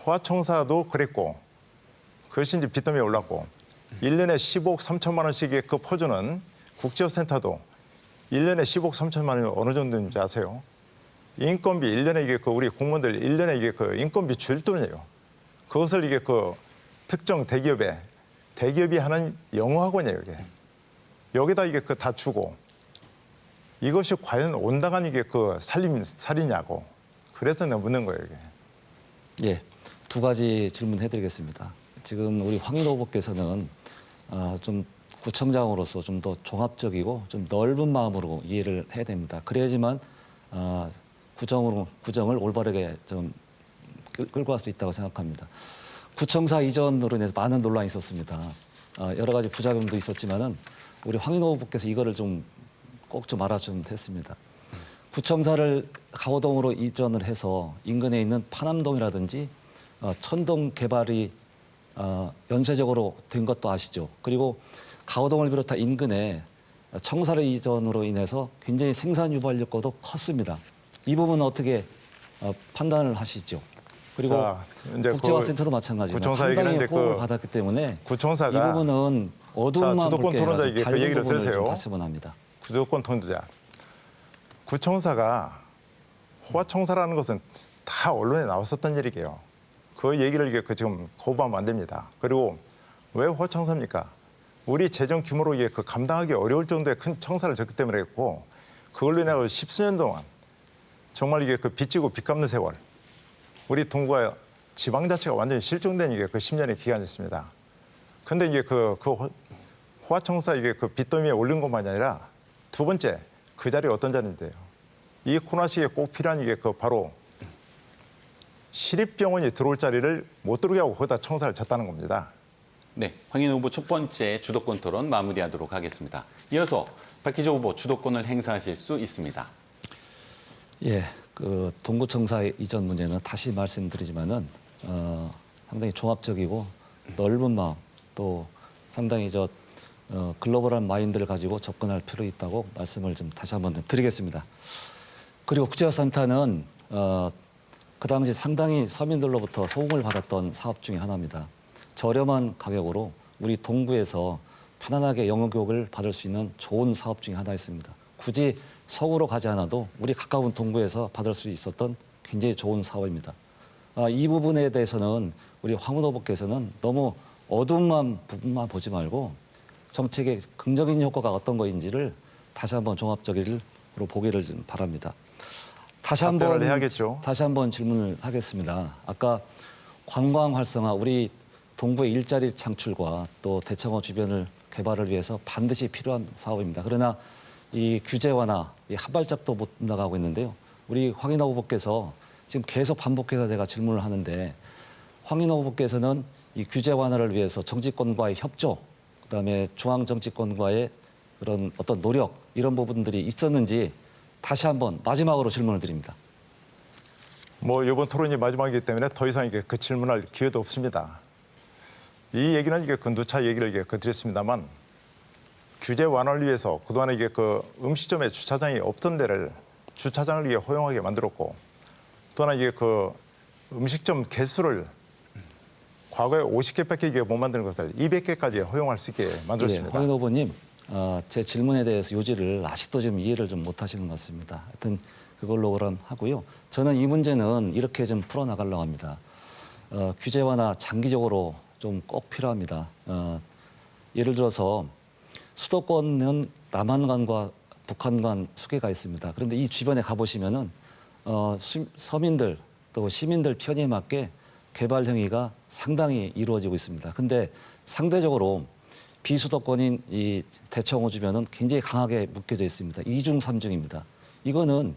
호화청사도 그랬고 그것이 이제 빚더미에 올랐고 1년에 10억 3천만 원씩 그 퍼주는 국제어센터도 1년에 10억 3천만 원이 어느 정도인지 아세요? 인건비 1년에 이게 그 우리 공무원들 1년에 이게 그 인건비 줄 돈이에요. 그것을 이게 그 특정 대기업이 하는 영어학원이에요, 이게. 여기다 이게 그 다 주고 이것이 과연 온당한 이게 그 살이냐고. 그래서 내가 묻는 거예요, 이게. 예, 두 가지 질문해드리겠습니다. 지금 우리 황인호 후보께서는 좀 구청장으로서 좀 더 종합적이고 좀 넓은 마음으로 이해를 해야 됩니다. 그래야지만 구정을 올바르게 좀 끌고 갈 수 있다고 생각합니다. 구청사 이전으로 인해서 많은 논란이 있었습니다. 여러 가지 부작용도 있었지만은 우리 황인호 후보께서 이거를 좀 꼭 좀 알아주면 됐습니다. 구청사를 가호동으로 이전을 해서 인근에 있는 파남동이라든지 천동 개발이 연쇄적으로 된 것도 아시죠. 그리고 가호동을 비롯한 인근에 청사를 이전으로 인해서 굉장히 생산 유발효과도 컸습니다. 이 부분은 어떻게 판단을 하시죠? 그리고 자, 이제 국제화센터도 마찬가지입니다. 구청사 상당히 얘기는 이제 호응을 받았기 때문에 구청사가 이 부분은 어두운 마음 주도권 붉게 토론자에게 그 얘기를 들으세요. 봤으면 합니다. 주도권 통제자. 구청사가 호화청사라는 것은 다 언론에 나왔었던 일이게요. 그 얘기를 이게 지금 거부하면 안 됩니다. 그리고 왜 호화청사입니까? 우리 재정 규모로 이게 그 감당하기 어려울 정도의 큰 청사를 졌기 때문에 그랬고 그걸로 인해 10수년 동안 정말 이게 그 빚지고 빚 갚는 세월. 우리 동구가 지방자치가 완전히 실종된 이게 그 10년의 기간이었습니다. 근데 이게 그 호화청사 이게 그 빚더미에 올린 것만이 아니라 두 번째 그 자리 어떤 자리인데요. 이 코로나 시기에 꼭 필요한 이게 그 바로 시립병원이 들어올 자리를 못 들어오게 하고 거기다 청사를 쳤다는 겁니다. 네, 황인호 후보 첫 번째 주도권 토론 마무리하도록 하겠습니다. 이어서 박희조 후보 주도권을 행사하실 수 있습니다. 예, 그 동구청사 이전 문제는 다시 말씀드리지만은 상당히 종합적이고 넓은 마음 또 상당히 글로벌한 마인드를 가지고 접근할 필요 있다고 말씀을 좀 다시 한번 드리겠습니다. 그리고 국제화센터는 그 당시 상당히 서민들로부터 소응을 받았던 사업 중에 하나입니다. 저렴한 가격으로 우리 동구에서 편안하게 영어 교육을 받을 수 있는 좋은 사업 중에 하나였습니다. 굳이 서구로 가지 않아도 우리 가까운 동구에서 받을 수 있었던 굉장히 좋은 사업입니다. 이 부분에 대해서는 우리 황운호 후보께서는 너무 어두운 부분만 보지 말고 정책의 긍정적인 효과가 어떤 것인지를 다시 한번 종합적으로 보기를 좀 바랍니다. 다시 한번 해야겠죠. 다시 한번 질문을 하겠습니다. 아까 관광 활성화, 우리 동구의 일자리 창출과 또 대청호 주변을 개발을 위해서 반드시 필요한 사업입니다. 그러나 이 규제 완화, 한 발짝도 못 나가고 있는데요. 우리 황인호 후보께서 지금 계속 반복해서 제가 질문을 하는데 황인호 후보께서는 이 규제 완화를 위해서 정치권과의 협조, 그다음에 중앙 정치권과의 그런 어떤 노력 이런 부분들이 있었는지 다시 한번 마지막으로 질문을 드립니다. 뭐 이번 토론이 마지막이기 때문에 더 이상 이게 그 질문할 기회도 없습니다. 이 얘기는 이게 건두차 얘기를 이게 드렸습니다만 규제 완화를 위해서 그동안에 이게 그 음식점에 주차장이 없던 데를 주차장을 이게 허용하게 만들었고 또 하나 이게 그 음식점 개수를 과거에 50개밖에 이게 못 만드는 것을 200개까지 허용할 수 있게 만들었습니다. 황인호 후보님, 제 질문에 대해서 요지를 아직도 지금 이해를 좀 못하시는 것 같습니다. 하여튼 그걸로 그럼 하고요. 저는 이 문제는 이렇게 좀 풀어나가려고 합니다. 규제 완화 장기적으로 좀 꼭 필요합니다. 예를 들어서 수도권은 남한강과 북한간 수계가 있습니다. 그런데 이 주변에 가보시면은 서민들 또 시민들 편의에 맞게 개발 행위가 상당히 이루어지고 있습니다. 근데 상대적으로 비수도권인 이 대청호 주변은 굉장히 강하게 묶여져 있습니다. 이중 삼중입니다. 이거는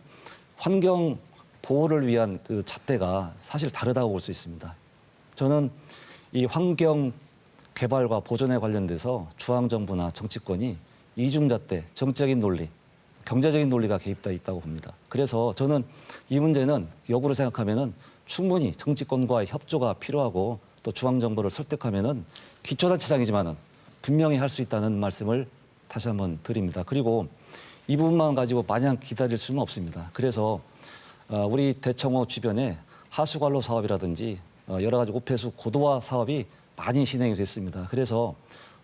환경 보호를 위한 그 잣대가 사실 다르다고 볼 수 있습니다. 저는 이 환경 개발과 보존에 관련돼서 중앙정부나 정치권이 이중잣대, 정적인 논리, 경제적인 논리가 개입되어 있다고 봅니다. 그래서 저는 이 문제는 역으로 생각하면은 충분히 정치권과의 협조가 필요하고 또 중앙정부를 설득하면은 기초자치장이지만은 분명히 할 수 있다는 말씀을 다시 한번 드립니다. 그리고 이 부분만 가지고 마냥 기다릴 수는 없습니다. 그래서 우리 대청호 주변에 하수관로 사업이라든지 여러 가지 오폐수 고도화 사업이 많이 진행이 됐습니다. 그래서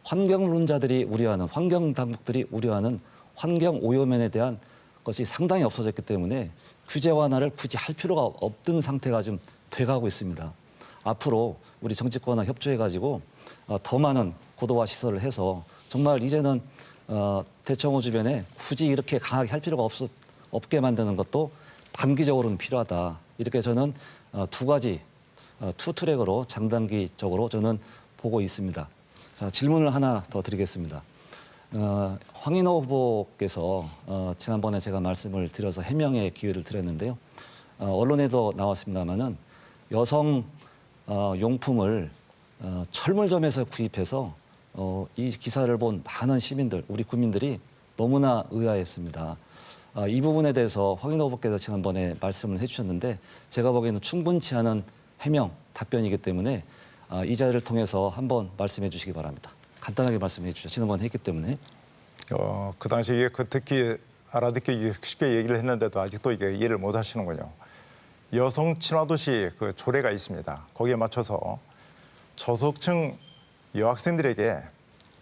환경론자들이 우려하는, 환경 당국들이 우려하는 환경 오염면에 대한 것이 상당히 없어졌기 때문에 규제 완화를 굳이 할 필요가 없던 상태가 좀 돼가고 있습니다. 앞으로 우리 정치권과 협조해가지고 더 많은 고도화 시설을 해서 정말 이제는 대청호 주변에 굳이 이렇게 강하게 할 필요가 없게 만드는 것도 단기적으로는 필요하다. 이렇게 저는 두 가지 투 트랙으로 장단기적으로 저는 보고 있습니다. 자, 질문을 하나 더 드리겠습니다. 황인호 후보께서 지난번에 제가 말씀을 드려서 해명의 기회를 드렸는데요. 언론에도 나왔습니다마는 여성 용품을 철물점에서 구입해서 이 기사를 본 많은 시민들, 우리 국민들이 너무나 의아했습니다. 이 부분에 대해서 황인호 후보께서 지난번에 말씀을 해주셨는데 제가 보기에는 충분치 않은 해명, 답변이기 때문에 이 자리를 통해서 한번 말씀해 주시기 바랍니다. 간단하게 말씀해 주시죠. 지난번에 했기 때문에. 그 당시 이게 알아듣기 쉽게 얘기를 했는데도 아직도 이게 이해를 못 하시는군요. 여성 친화도시 그 조례가 있습니다. 거기에 맞춰서 저소득층 여학생들에게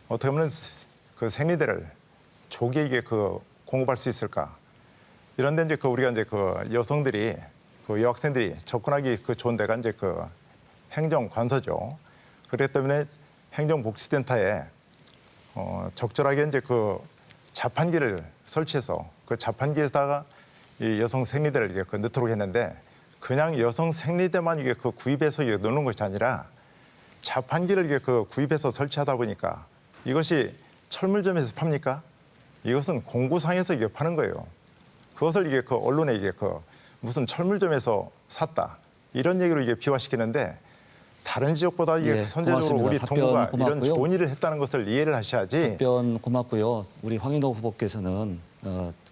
어떻게 하면 그 생리대를 조기에 이게 공급할 수 있을까? 이런데 이제 우리가 이제 여성들이 여학생들이 접근하기 좋은 데가 이제 행정관서죠. 그렇기 때문에 행정복지센터에 적절하게 이제 자판기를 설치해서 그 자판기에다가 이 여성 생리대를 이게 넣도록 했는데 그냥 여성 생리대만 이게 구입해서 이게 넣는 것이 아니라 자판기를 이게 구입해서 설치하다 보니까 이것이 철물점에서 팝니까? 이것은 공구상에서 이게 파는 거예요. 그것을 이게 그 언론에 이게 그 무슨 철물점에서 샀다 이런 얘기로 이게 비화시키는데 다른 지역보다 이게 예, 선제적으로 고맙습니다. 우리 답변 동구가 이런 고맙고요. 좋은 일을 했다는 것을 이해를 하셔야지. 답변 고맙고요. 우리 황인호 후보께서는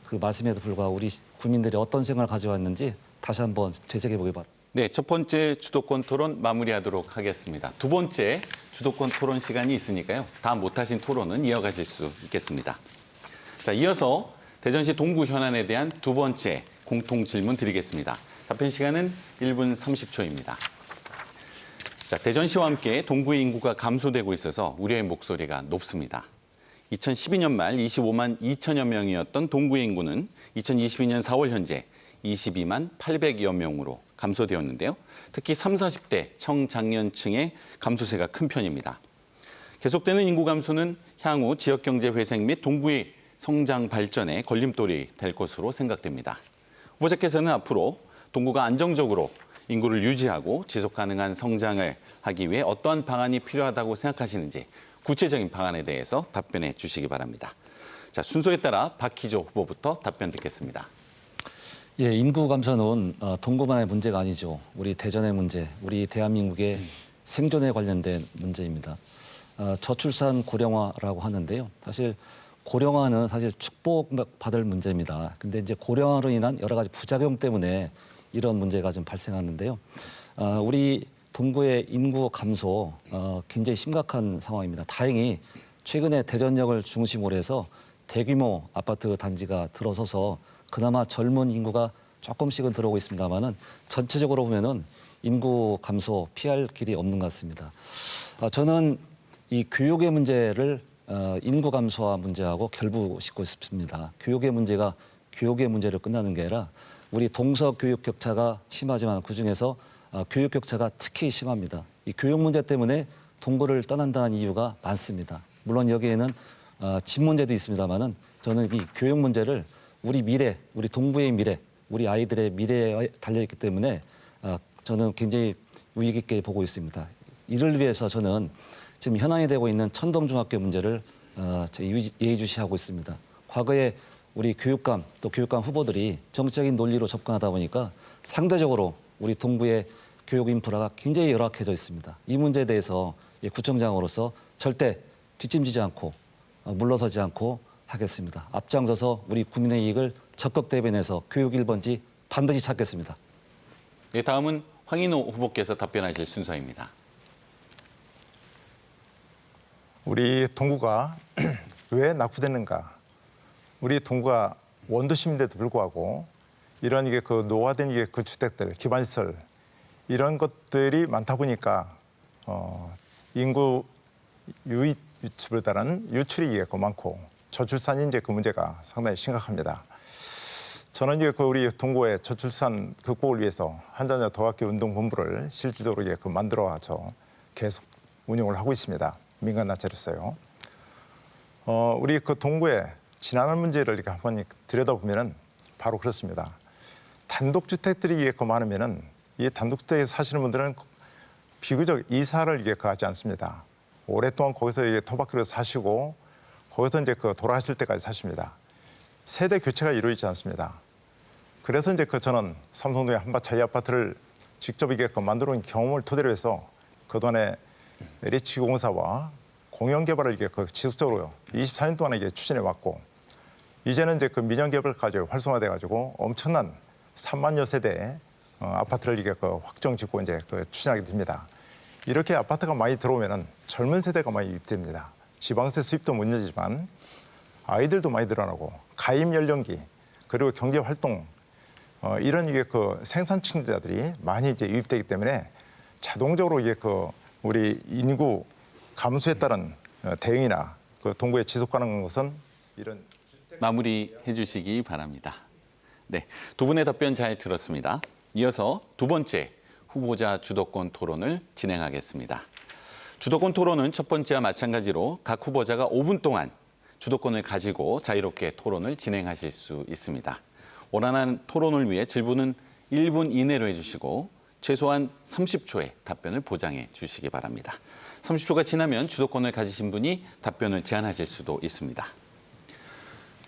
그 말씀에도 불구하고 우리 국민들이 어떤 생각을 가져왔는지 다시 한번 되새겨 보기 바랍니다. 네, 첫 번째 주도권 토론 마무리하도록 하겠습니다. 두 번째 주도권 토론 시간이 있으니까요. 다 못하신 토론은 이어가실 수 있겠습니다. 자, 이어서 대전시 동구 현안에 대한 두 번째 공통 질문 드리겠습니다. 답변 시간은 1분 30초입니다. 자, 대전시와 함께 동구의 인구가 감소되고 있어서 우려의 목소리가 높습니다. 2012년 말 25만 2천여 명이었던 동구의 인구는 2022년 4월 현재 22만 800여 명으로 감소되었는데요. 특히 30, 40대 청장년층의 감소세가 큰 편입니다. 계속되는 인구 감소는 향후 지역경제 회생 및 동구의 성장 발전에 걸림돌이 될 것으로 생각됩니다. 후보자께서는 앞으로 동구가 안정적으로 인구를 유지하고 지속 가능한 성장을 하기 위해 어떠한 방안이 필요하다고 생각하시는지 구체적인 방안에 대해서 답변해 주시기 바랍니다. 자, 순서에 따라 박희조 후보부터 답변 듣겠습니다. 예, 인구 감소는 동구만의 문제가 아니죠. 우리 대전의 문제, 우리 대한민국의 생존에 관련된 문제입니다. 저출산 고령화라고 하는데요. 사실 고령화는 사실 축복받을 문제입니다. 근데 이제 고령화로 인한 여러 가지 부작용 때문에 이런 문제가 좀 발생하는데요. 우리 동구의 인구 감소 굉장히 심각한 상황입니다. 다행히 최근에 대전역을 중심으로 해서 대규모 아파트 단지가 들어서서 그나마 젊은 인구가 조금씩은 들어오고 있습니다만은 전체적으로 보면은 인구 감소 피할 길이 없는 것 같습니다. 저는 이 교육의 문제를 인구 감소화 문제하고 결부짓고 싶습니다. 교육의 문제가 교육의 문제로 끝나는 게 아니라 우리 동서 교육 격차가 심하지만 그중에서 교육 격차가 특히 심합니다. 이 교육 문제 때문에 동구를 떠난다는 이유가 많습니다. 물론 여기에는 집 문제도 있습니다만은 저는 이 교육 문제를 우리 미래, 우리 동부의 미래, 우리 아이들의 미래에 달려있기 때문에 저는 굉장히 위기 있게 보고 있습니다. 이를 위해서 저는 지금 현안이 되고 있는 천동중학교 문제를 예의주시하고 있습니다. 과거에 우리 교육감 또 교육감 후보들이 정치적인 논리로 접근하다 보니까 상대적으로 우리 동부의 교육 인프라가 굉장히 열악해져 있습니다. 이 문제에 대해서 구청장으로서 절대 뒷짐지지 않고 물러서지 않고 하겠습니다. 앞장서서 우리 국민의 이익을 적극 대변해서 교육 1번지 반드시 찾겠습니다. 네, 다음은 황인호 후보께서 답변하실 순서입니다. 우리 동구가 왜 낙후됐는가? 우리 동구가 원도심인데도 불구하고 이런 이게 그 노화된 이게 그 주택들, 기반시설 이런 것들이 많다 보니까 인구 유입을 따른 유출이 이게 많고 저출산이 이제 그 문제가 상당히 심각합니다. 저는 이제 그 우리 동구의 저출산 극복을 위해서 한자녀 더학교 운동본부를 실질적으로 이게 그 만들어서 계속 운영을 하고 있습니다. 민간 단체로서요. 우리 그 동구의 지난한 문제를 이렇게 한번 들여다보면은 바로 그렇습니다. 단독주택들이 이게 그 많으면은 이 단독주택에 사시는 분들은 비교적 이사를 이게 하지 않습니다. 오랫동안 거기서 이게 터박으로 사시고 거기서 이제 그 돌아가실 때까지 사십니다. 세대 교체가 이루어지지 않습니다. 그래서 이제 그 저는 삼성동의 한밭 자이 아파트를 직접 이게 그 만들어 온 경험을 토대로 해서 그동안에 LH공사와 공영 개발을 이게 그 지속적으로 24년 동안 이게 추진해 왔고 이제는 이제 그 민영 개발까지 활성화돼 가지고 엄청난 3만여 세대의 아파트를 이게 그 확정 짓고 이제 그 추진하게 됩니다. 이렇게 아파트가 많이 들어오면은 젊은 세대가 많이 유입됩니다. 지방세 수입도 문제지만 아이들도 많이 늘어나고 가입 연령기 그리고 경제 활동 이런 이게 그 생산층자들이 많이 이제 유입되기 때문에 자동적으로 이게 그 우리 인구 감소에 따른 대응이나 그 동구의 지속 가능한 것은 이런 마무리해 주시기 바랍니다. 네, 두 분의 답변 잘 들었습니다. 이어서 두 번째 후보자 주도권 토론을 진행하겠습니다. 주도권 토론은 첫 번째와 마찬가지로 각 후보자가 5분 동안 주도권을 가지고 자유롭게 토론을 진행하실 수 있습니다. 원활한 토론을 위해 질문은 1분 이내로 해주시고 최소한 30초의 답변을 보장해 주시기 바랍니다. 30초가 지나면 주도권을 가지신 분이 답변을 제한하실 수도 있습니다.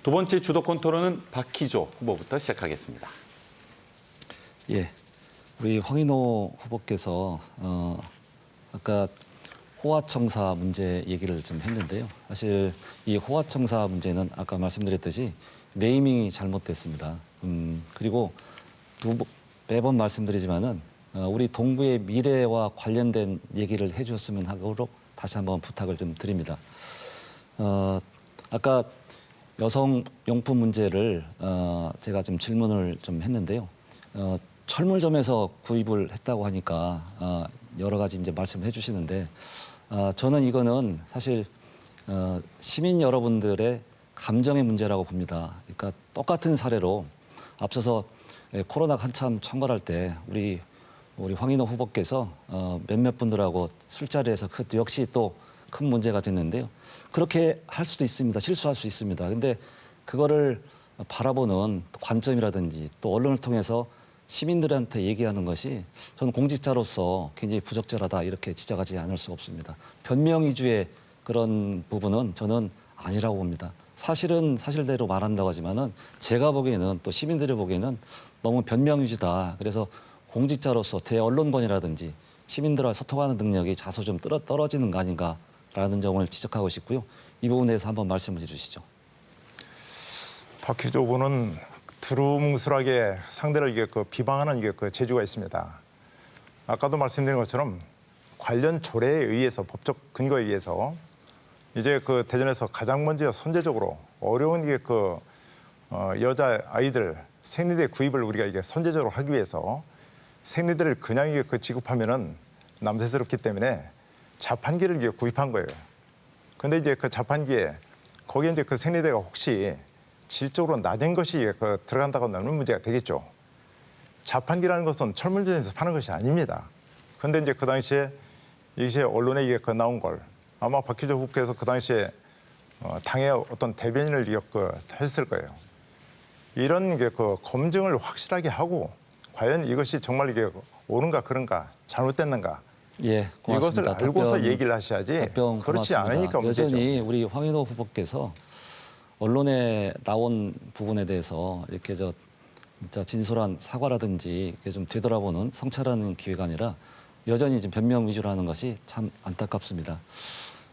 두 번째 주도권 토론은 박희조 후보부터 시작하겠습니다. 예, 우리 황인호 후보께서 아까 호화청사 문제 얘기를 좀 했는데요. 사실 이 호화청사 문제는 아까 말씀드렸듯이 네이밍이 잘못됐습니다. 그리고 매번 말씀드리지만은 우리 동부의 미래와 관련된 얘기를 해주셨으면 하고 다시 한번 부탁을 좀 드립니다. 아까 여성 용품 문제를 제가 좀 질문을 좀 했는데요. 철물점에서 구입을 했다고 하니까 여러 가지 이제 말씀해 주시는데 저는 이거는 사실 시민 여러분들의 감정의 문제라고 봅니다. 그러니까 똑같은 사례로 앞서서 코로나 한참 총괄할 때 우리 황인호 후보께서 몇몇 분들하고 술자리에서 그 역시 또 큰 문제가 됐는데요. 그렇게 할 수도 있습니다. 실수할 수 있습니다. 근데 그거를 바라보는 관점이라든지 또 언론을 통해서 시민들한테 얘기하는 것이 저는 공직자로서 굉장히 부적절하다 이렇게 지적하지 않을 수 없습니다. 변명 위주의 그런 부분은 저는 아니라고 봅니다. 사실은 사실대로 말한다고 하지만은 제가 보기에는 또 시민들이 보기에는 너무 변명 위주다. 그래서 공직자로서 대언론권이라든지 시민들과 소통하는 능력이 다소 좀 떨어지는 거 아닌가라는 점을 지적하고 싶고요. 이 부분에 대해서 한번 말씀을 해주시죠. 박희조 후보는 두루뭉술하게 상대를 비방하는 재주가 있습니다. 아까도 말씀드린 것처럼 관련 조례에 의해서 법적 근거에 의해서 이제 대전에서 가장 먼저 선제적으로 어려운 여자 아이들 생리대 구입을 우리가 선제적으로 하기 위해서 생리대를 그냥 지급하면은 남세스럽기 때문에 자판기를 구입한 거예요. 근데 이제 자판기에 거기에 이제 생리대가 혹시 질적으로 낮은 것이 들어간다고 하면 문제가 되겠죠. 자판기라는 것은 철물점에서 파는 것이 아닙니다. 그런데 이제 그 당시에 이게 언론에 나온 걸 아마 박희조 후보께서 그 당시에 당의 어떤 대변인을 했을 거예요. 이런 검증을 확실하게 하고 과연 이것이 정말 옳은가 그런가 잘못됐는가 예, 고맙습니다. 이것을 알고서 얘기를 하셔야지 답변 그렇지 고맙습니다. 않으니까 문제죠. 여전히 우리 황인호 후보께서 언론에 나온 부분에 대해서 이렇게 진짜 진솔한 사과라든지 이렇게 좀 되돌아보는 성찰하는 기회가 아니라 여전히 지금 변명 위주로 하는 것이 참 안타깝습니다.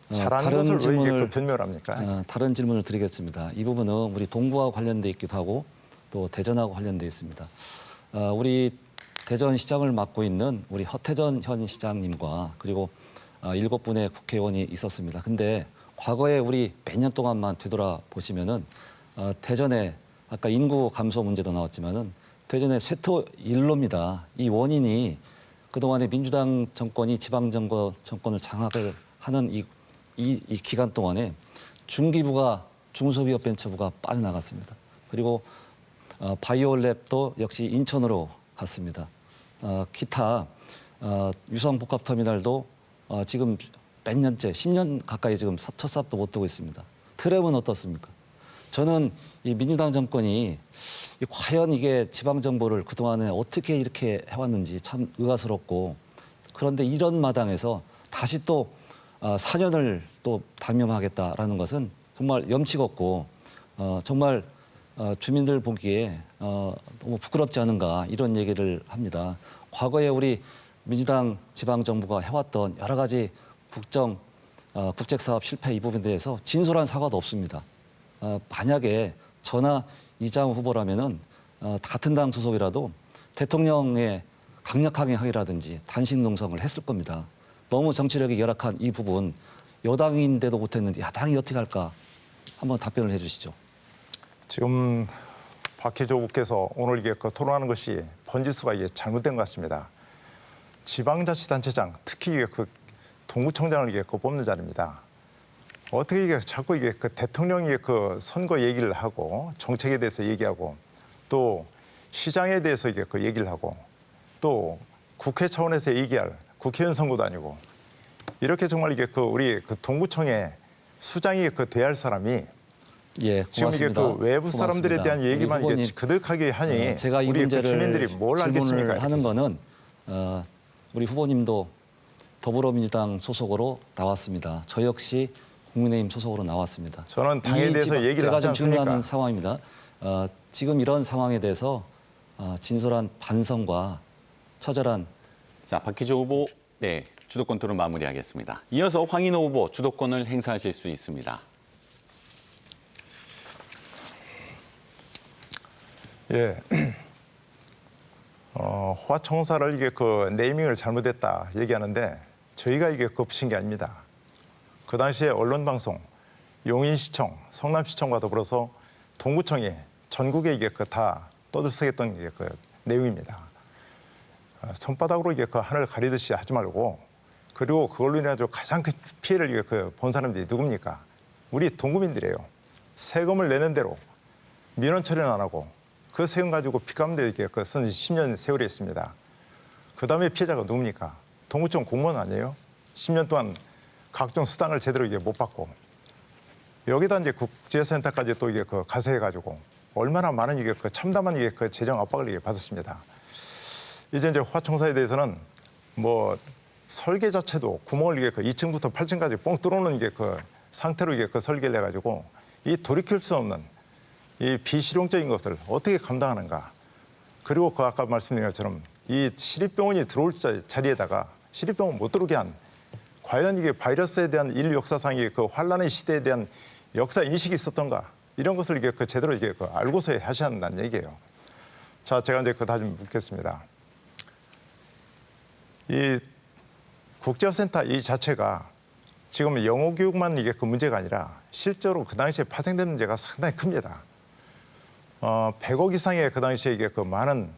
잘하는 것을 왜 이게 변명을 합니까? 다른 질문을 드리겠습니다. 이 부분은 우리 동부와 관련돼 있기도 하고 또 대전하고 관련돼 있습니다. 우리 대전시장을 맡고 있는 우리 허태전 현 시장님과 그리고 7분의 국회의원이 있었습니다. 근데 과거에 우리 몇 년 동안만 되돌아보시면은 대전에 아까 인구 감소 문제도 나왔지만은 대전의 쇠토 일로입니다. 이 원인이 그동안에 민주당 정권이 지방정권을 장악을 하는 이 기간 동안에 중기부가 중소기업벤처부가 빠져나갔습니다. 그리고 바이오랩도 역시 인천으로 갔습니다. 기타 유성복합터미널도 지금 몇 년째, 10년 가까이 지금 첫 삽도 못 두고 있습니다. 트랩은 어떻습니까? 저는 이 민주당 정권이 과연 이게 지방정부를 그동안에 어떻게 이렇게 해왔는지 참 의아스럽고 그런데 이런 마당에서 다시 또 4년을 또 단념하겠다라는 것은 정말 염치가 없고 정말 주민들 보기에 너무 부끄럽지 않은가 이런 얘기를 합니다. 과거에 우리 민주당 지방정부가 해왔던 여러 가지 국책사업 실패 이 부분에 대해서 진솔한 사과도 없습니다. 만약에 저나 이장우 후보라면은 같은 당 소속이라도 대통령의 강력 항의라든지 단식 농성을 했을 겁니다. 너무 정치력이 열악한 이 부분 여당인데도 못했는데 야당이 어떻게 할까? 한번 답변을 해주시죠. 지금 박희조 후보께서 오늘 토론하는 것이 번지수가 잘못된 것 같습니다. 지방자치단체장 특히 동구청장을 뽑는 자리입니다. 어떻게 자꾸 대통령이 선거 얘기를 하고 정책에 대해서 얘기하고 또 시장에 대해서 얘기를 하고 또 국회 차원에서 얘기할 국회의원 선거도 아니고 이렇게 정말 우리 동구청의 수장이 돼야 할 사람이 예, 지금 고맙습니다. 외부 사람들에 대한 얘기만 그득하게 하니 제가 이 우리 문제를 주민들이 뭘 알겠습니까? 하는 거는 우리 후보님도 더불어민주당 소속으로 나왔습니다. 저 역시 국민의힘 소속으로 나왔습니다. 저는 당에 이 대해서 얘기를 제가 하지 좀 않습니까? 질문하는 상황입니다. 지금 이런 상황에 대해서 진솔한 반성과 처절한 자, 박희주 후보, 네, 주도권 토론 마무리하겠습니다. 이어서 황인호 후보 주도권을 행사하실 수 있습니다. 예. 화청사를 이게 그 네이밍을 잘못했다 얘기하는데 저희가 이게 그 붙인 게 아닙니다. 그 당시에 언론방송, 용인시청, 성남시청과 더불어서 동구청이 전국에 이게 그 다 떠들썩했던 게 그 내용입니다. 손바닥으로 이게 그 하늘 가리듯이 하지 말고 그리고 그걸로 인해 가지고 가장 큰 피해를 이게 그 본 사람들이 누굽니까? 우리 동구민들이에요. 세금을 내는 대로 민원 처리는 안 하고 그 세금 가지고 빚갚는 데 그 쓴 10년 세월이 있습니다. 그 다음에 피해자가 누굽니까? 동구청 공무원 아니에요? 10년 동안 각종 수당을 제대로 이게 못 받고 여기다 이제 국제센터까지 또 이게 그 가세해가지고 얼마나 많은 이게 그 참담한 이게 그 재정 압박을 이게 받았습니다. 이제 화청사에 대해서는 뭐 설계 자체도 구멍을 이게 그 2층부터 8층까지 뻥 뚫어놓은 이게 그 상태로 이게 그 설계를 해가지고 이 돌이킬 수 없는 이 비실용적인 것을 어떻게 감당하는가. 그리고 그 아까 말씀드린 것처럼 이 시립병원이 들어올 자리에다가 시립병원 못 들어오게 한 과연 이게 바이러스에 대한 인류 역사상의 그 환란의 시대에 대한 역사 인식이 있었던가 이런 것을 이게 그 제대로 이게 그 알고서 하셔야 한다는 얘기예요. 자, 제가 이제 그 다시 묻겠습니다. 이 국제센터 이 자체가 지금 영어 교육만 이게 그 문제가 아니라 실제로 그 당시에 파생된 문제가 상당히 큽니다. 100억 이상의 그 당시에 이게 그 많은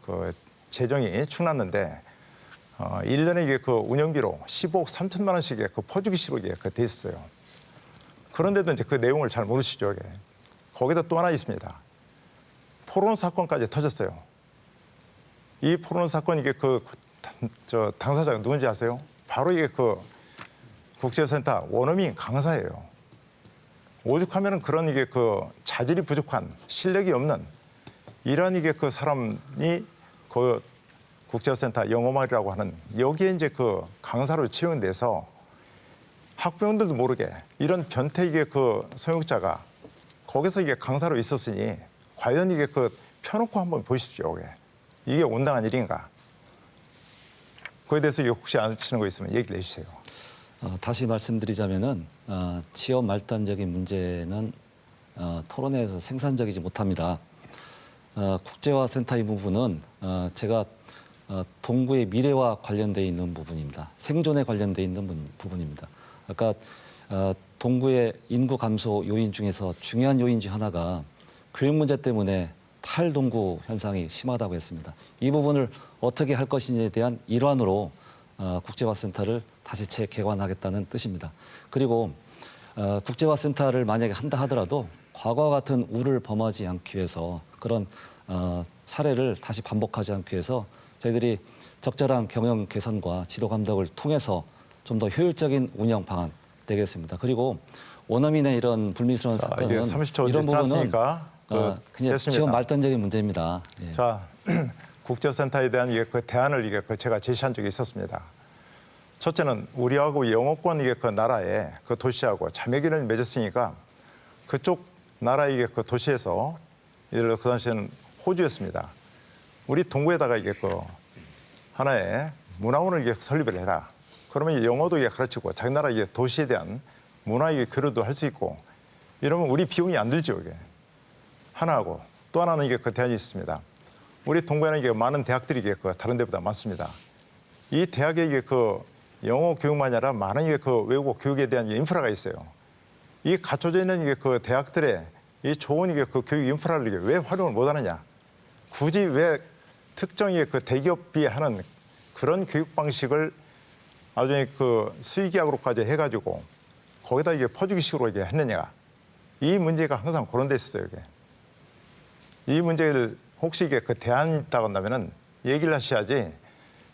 그 재정이 충났는데 1년에 이게 그 운영비로 15억 3천만 원씩 그 퍼주기식으로 이게 그 돼 있어요. 그런데도 이제 그 내용을 잘 모르시죠. 이게. 거기다 또 하나 있습니다. 포론 사건까지 터졌어요. 이 포론 사건 이게 그 당사자가 누군지 아세요? 바로 이게 그 국제센터 원어민 강사예요. 오죽하면은 그런 이게 그 자질이 부족한 실력이 없는 이런 이게 그 사람이 그 국제센터 영어말이라고 하는 여기에 이제 그 강사로 채용돼서 학부형들도 모르게 이런 변태 이게 그 소용자가 거기서 이게 강사로 있었으니 과연 이게 그 펴놓고 한번 보십시오. 이게 온당한 일인가? 그에 대해서 이게 혹시 아시는 거 있으면 얘기를 해주세요. 다시 말씀드리자면은 취업 말단적인 문제는 토론회에서 생산적이지 못합니다. 국제화 센터 이 부분은 제가 동구의 미래와 관련돼 있는 부분입니다. 생존에 관련돼 있는 부분입니다. 아까 동구의 인구 감소 요인 중에서 중요한 요인 중 하나가 교육 문제 때문에 탈동구 현상이 심하다고 했습니다. 이 부분을 어떻게 할 것인지에 대한 일환으로 국제화센터를 다시 재개관하겠다는 뜻입니다. 그리고 국제화센터를 만약에 한다 하더라도 과거와 같은 우를 범하지 않기 위해서 그런 사례를 다시 반복하지 않기 위해서 저희들이 적절한 경영 개선과 지도 감독을 통해서 좀 더 효율적인 운영 방안 되겠습니다. 그리고 원어민의 이런 불미스러운 이게 사건은 30초 이런 부분은 지났으니까 그냥 됐습니다. 지원 말단적인 문제입니다. 예. 자, 국제센터에 대한 이게 그 대안을 이게 그 제가 제시한 적이 있었습니다. 첫째는 우리하고 영어권 이게 그 나라에 그 도시하고 자매기를 맺었으니까 그쪽 나라 이게 그 도시에서 예를 들어 그 당시에는 호주였습니다. 우리 동구에다가 이게 그 하나의 문화원을 이게 설립을 해라. 그러면 영어도 이게 가르치고 자기 나라 이게 도시에 대한 문화 이게 교류도 할 수 있고 이러면 우리 비용이 안 들죠 이게 하나하고 또 하나는 이게 그 대안이 있습니다. 우리 동구에는 이게 많은 대학들이 이게 그 다른 데보다 많습니다. 이 대학에 이게 그 영어 교육만이 아니라 많은 이게 그 외국어 교육에 대한 인프라가 있어요. 이 갖춰져 있는 이게 그 대학들의 이 좋은 이게 그 교육 인프라를 이게 왜 활용을 못하느냐? 굳이 왜 특정의 그 대기업이 하는 그런 교육 방식을 나중에 그 수의계약으로까지 해가지고 거기다 이게 퍼주기식으로 이게 했느냐? 이 문제가 항상 그런 데 있어요. 이게 이 문제를 혹시 이게 그 대안이 있다고 한다면은 얘기를 하셔야지.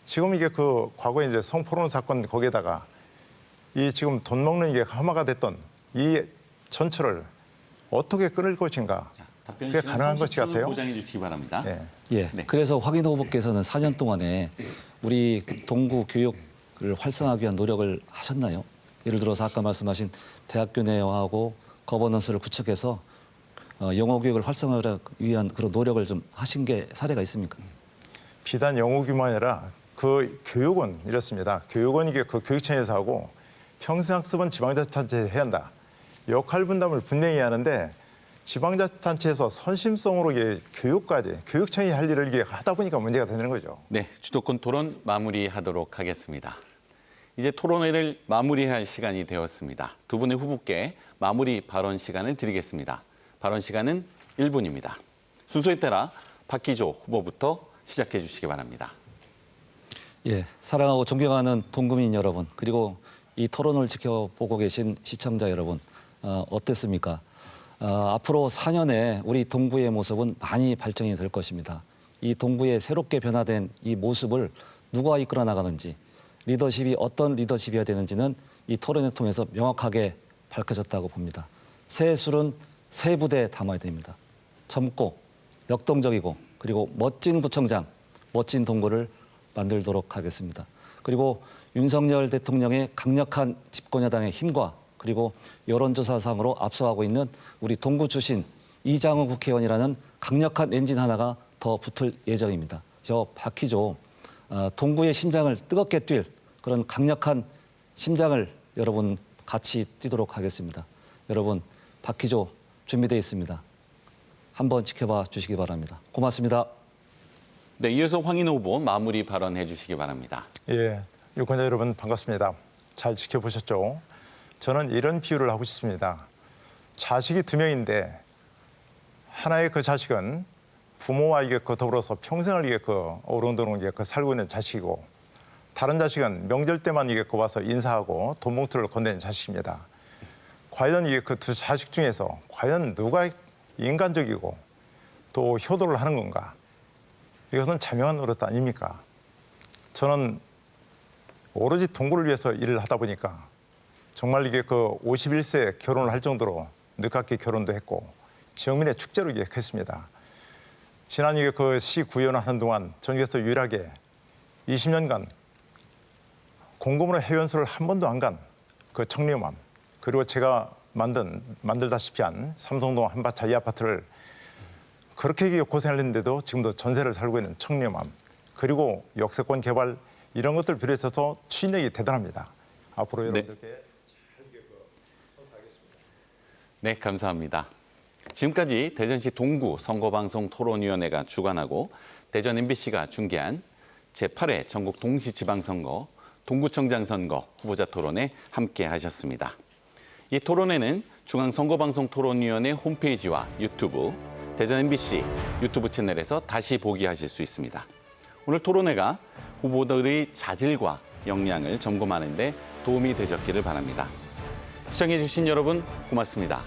지금 이게 그 과거에 이제 성포론 사건 거기에다가 이 지금 돈 먹는 이게 하마가 됐던 이 전철을 어떻게 끊을 것인가? 그게 가능한 것 같아요. 보장해 주시기 바랍니다. 예. 예. 네. 그래서 황인호 후보께서는 4년 동안에 우리 동구 교육을 활성화하기 위한 노력을 하셨나요? 예를 들어서 아까 말씀하신 대학교 내용하고 거버넌스를 구축해서 영어 교육을 활성화하기 위한 그런 노력을 좀 하신 게 사례가 있습니까? 비단 영어 교육만 아니라 그 교육원 이렇습니다. 교육원 이게 그 교육청에서 하고 평생학습은 지방자치단체에서 해야 한다. 역할 분담을 분명히 하는데 지방자치단체에서 선심성으로 이게 교육까지 교육청이 할 일을 이게 하다 보니까 문제가 되는 거죠. 네, 주도권 토론 마무리하도록 하겠습니다. 이제 토론회를 마무리할 시간이 되었습니다. 두 분의 후보께 마무리 발언 시간을 드리겠습니다. 발언 시간은 1분입니다. 순서에 따라 박기조 후보부터 시작해 주시기 바랍니다. 예, 사랑하고 존경하는 동구민 여러분, 그리고 이 토론을 지켜보고 계신 시청자 여러분, 어땠습니까? 앞으로 4년에 우리 동구의 모습은 많이 발전이 될 것입니다. 이 동구의 새롭게 변화된 이 모습을 누가 이끌어 나가는지, 리더십이 어떤 리더십이어야 되는지는 이 토론을 통해서 명확하게 밝혀졌다고 봅니다. 새 술은 새 부대에 담아야 됩니다. 젊고 역동적이고 그리고 멋진 구청장, 멋진 동구를 만들도록 하겠습니다. 그리고 윤석열 대통령의 강력한 집권여당의 힘과 그리고 여론조사상으로 앞서가고 있는 우리 동구 출신 이장우 국회의원이라는 강력한 엔진 하나가 더 붙을 예정입니다. 저 박희조 동구의 심장을 뜨겁게 뛸 그런 강력한 심장을 여러분 같이 뛰도록 하겠습니다. 여러분 박희조 준비되어 있습니다. 한번 지켜봐 주시기 바랍니다. 고맙습니다. 네, 이어서 황인호 후보 마무리 발언해 주시기 바랍니다. 예, 유권자 여러분 반갑습니다. 잘 지켜보셨죠? 저는 이런 비유를 하고 싶습니다. 자식이 2명인데 하나의 그 자식은 부모와 이게 그 더불어서 평생을 이게 그 어른도록 이게 그 살고 있는 자식이고 다른 자식은 명절 때만 이게 그 와서 인사하고 돈 봉투를 건네는 자식입니다. 과연 이게 그 두 자식 중에서 과연 누가 인간적이고 또 효도를 하는 건가? 이것은 자명한 노릇 아닙니까? 저는 오로지 동구를 위해서 일을 하다 보니까 정말 이게 그 51세 결혼을 할 정도로 늦게 결혼도 했고 지역민의 축제로 이게 했습니다. 지난 이게 그 시 구의원 하는 동안 전국에서 유일하게 20년간 공금으로 해연수를 한 번도 안 간 그 청렴함, 그리고 제가 만들다시피 한 삼성동 한바차 이 아파트를 그렇게 고생을 했는데도 지금도 전세를 살고 있는 청렴함, 그리고 역세권 개발 이런 것들 비롯해서 추진력이 대단합니다. 앞으로 여러분들께 네, 감사합니다. 지금까지 대전시 동구 선거방송 토론위원회가 주관하고 대전 MBC가 중계한 제8회 전국 동시지방선거 동구청장 선거 후보자 토론에 함께 하셨습니다. 이 토론회는 중앙선거방송토론위원회 홈페이지와 유튜브, 대전 MBC 유튜브 채널에서 다시 보기 하실 수 있습니다. 오늘 토론회가 후보들의 자질과 역량을 점검하는 데 도움이 되셨기를 바랍니다. 시청해주신 여러분 고맙습니다.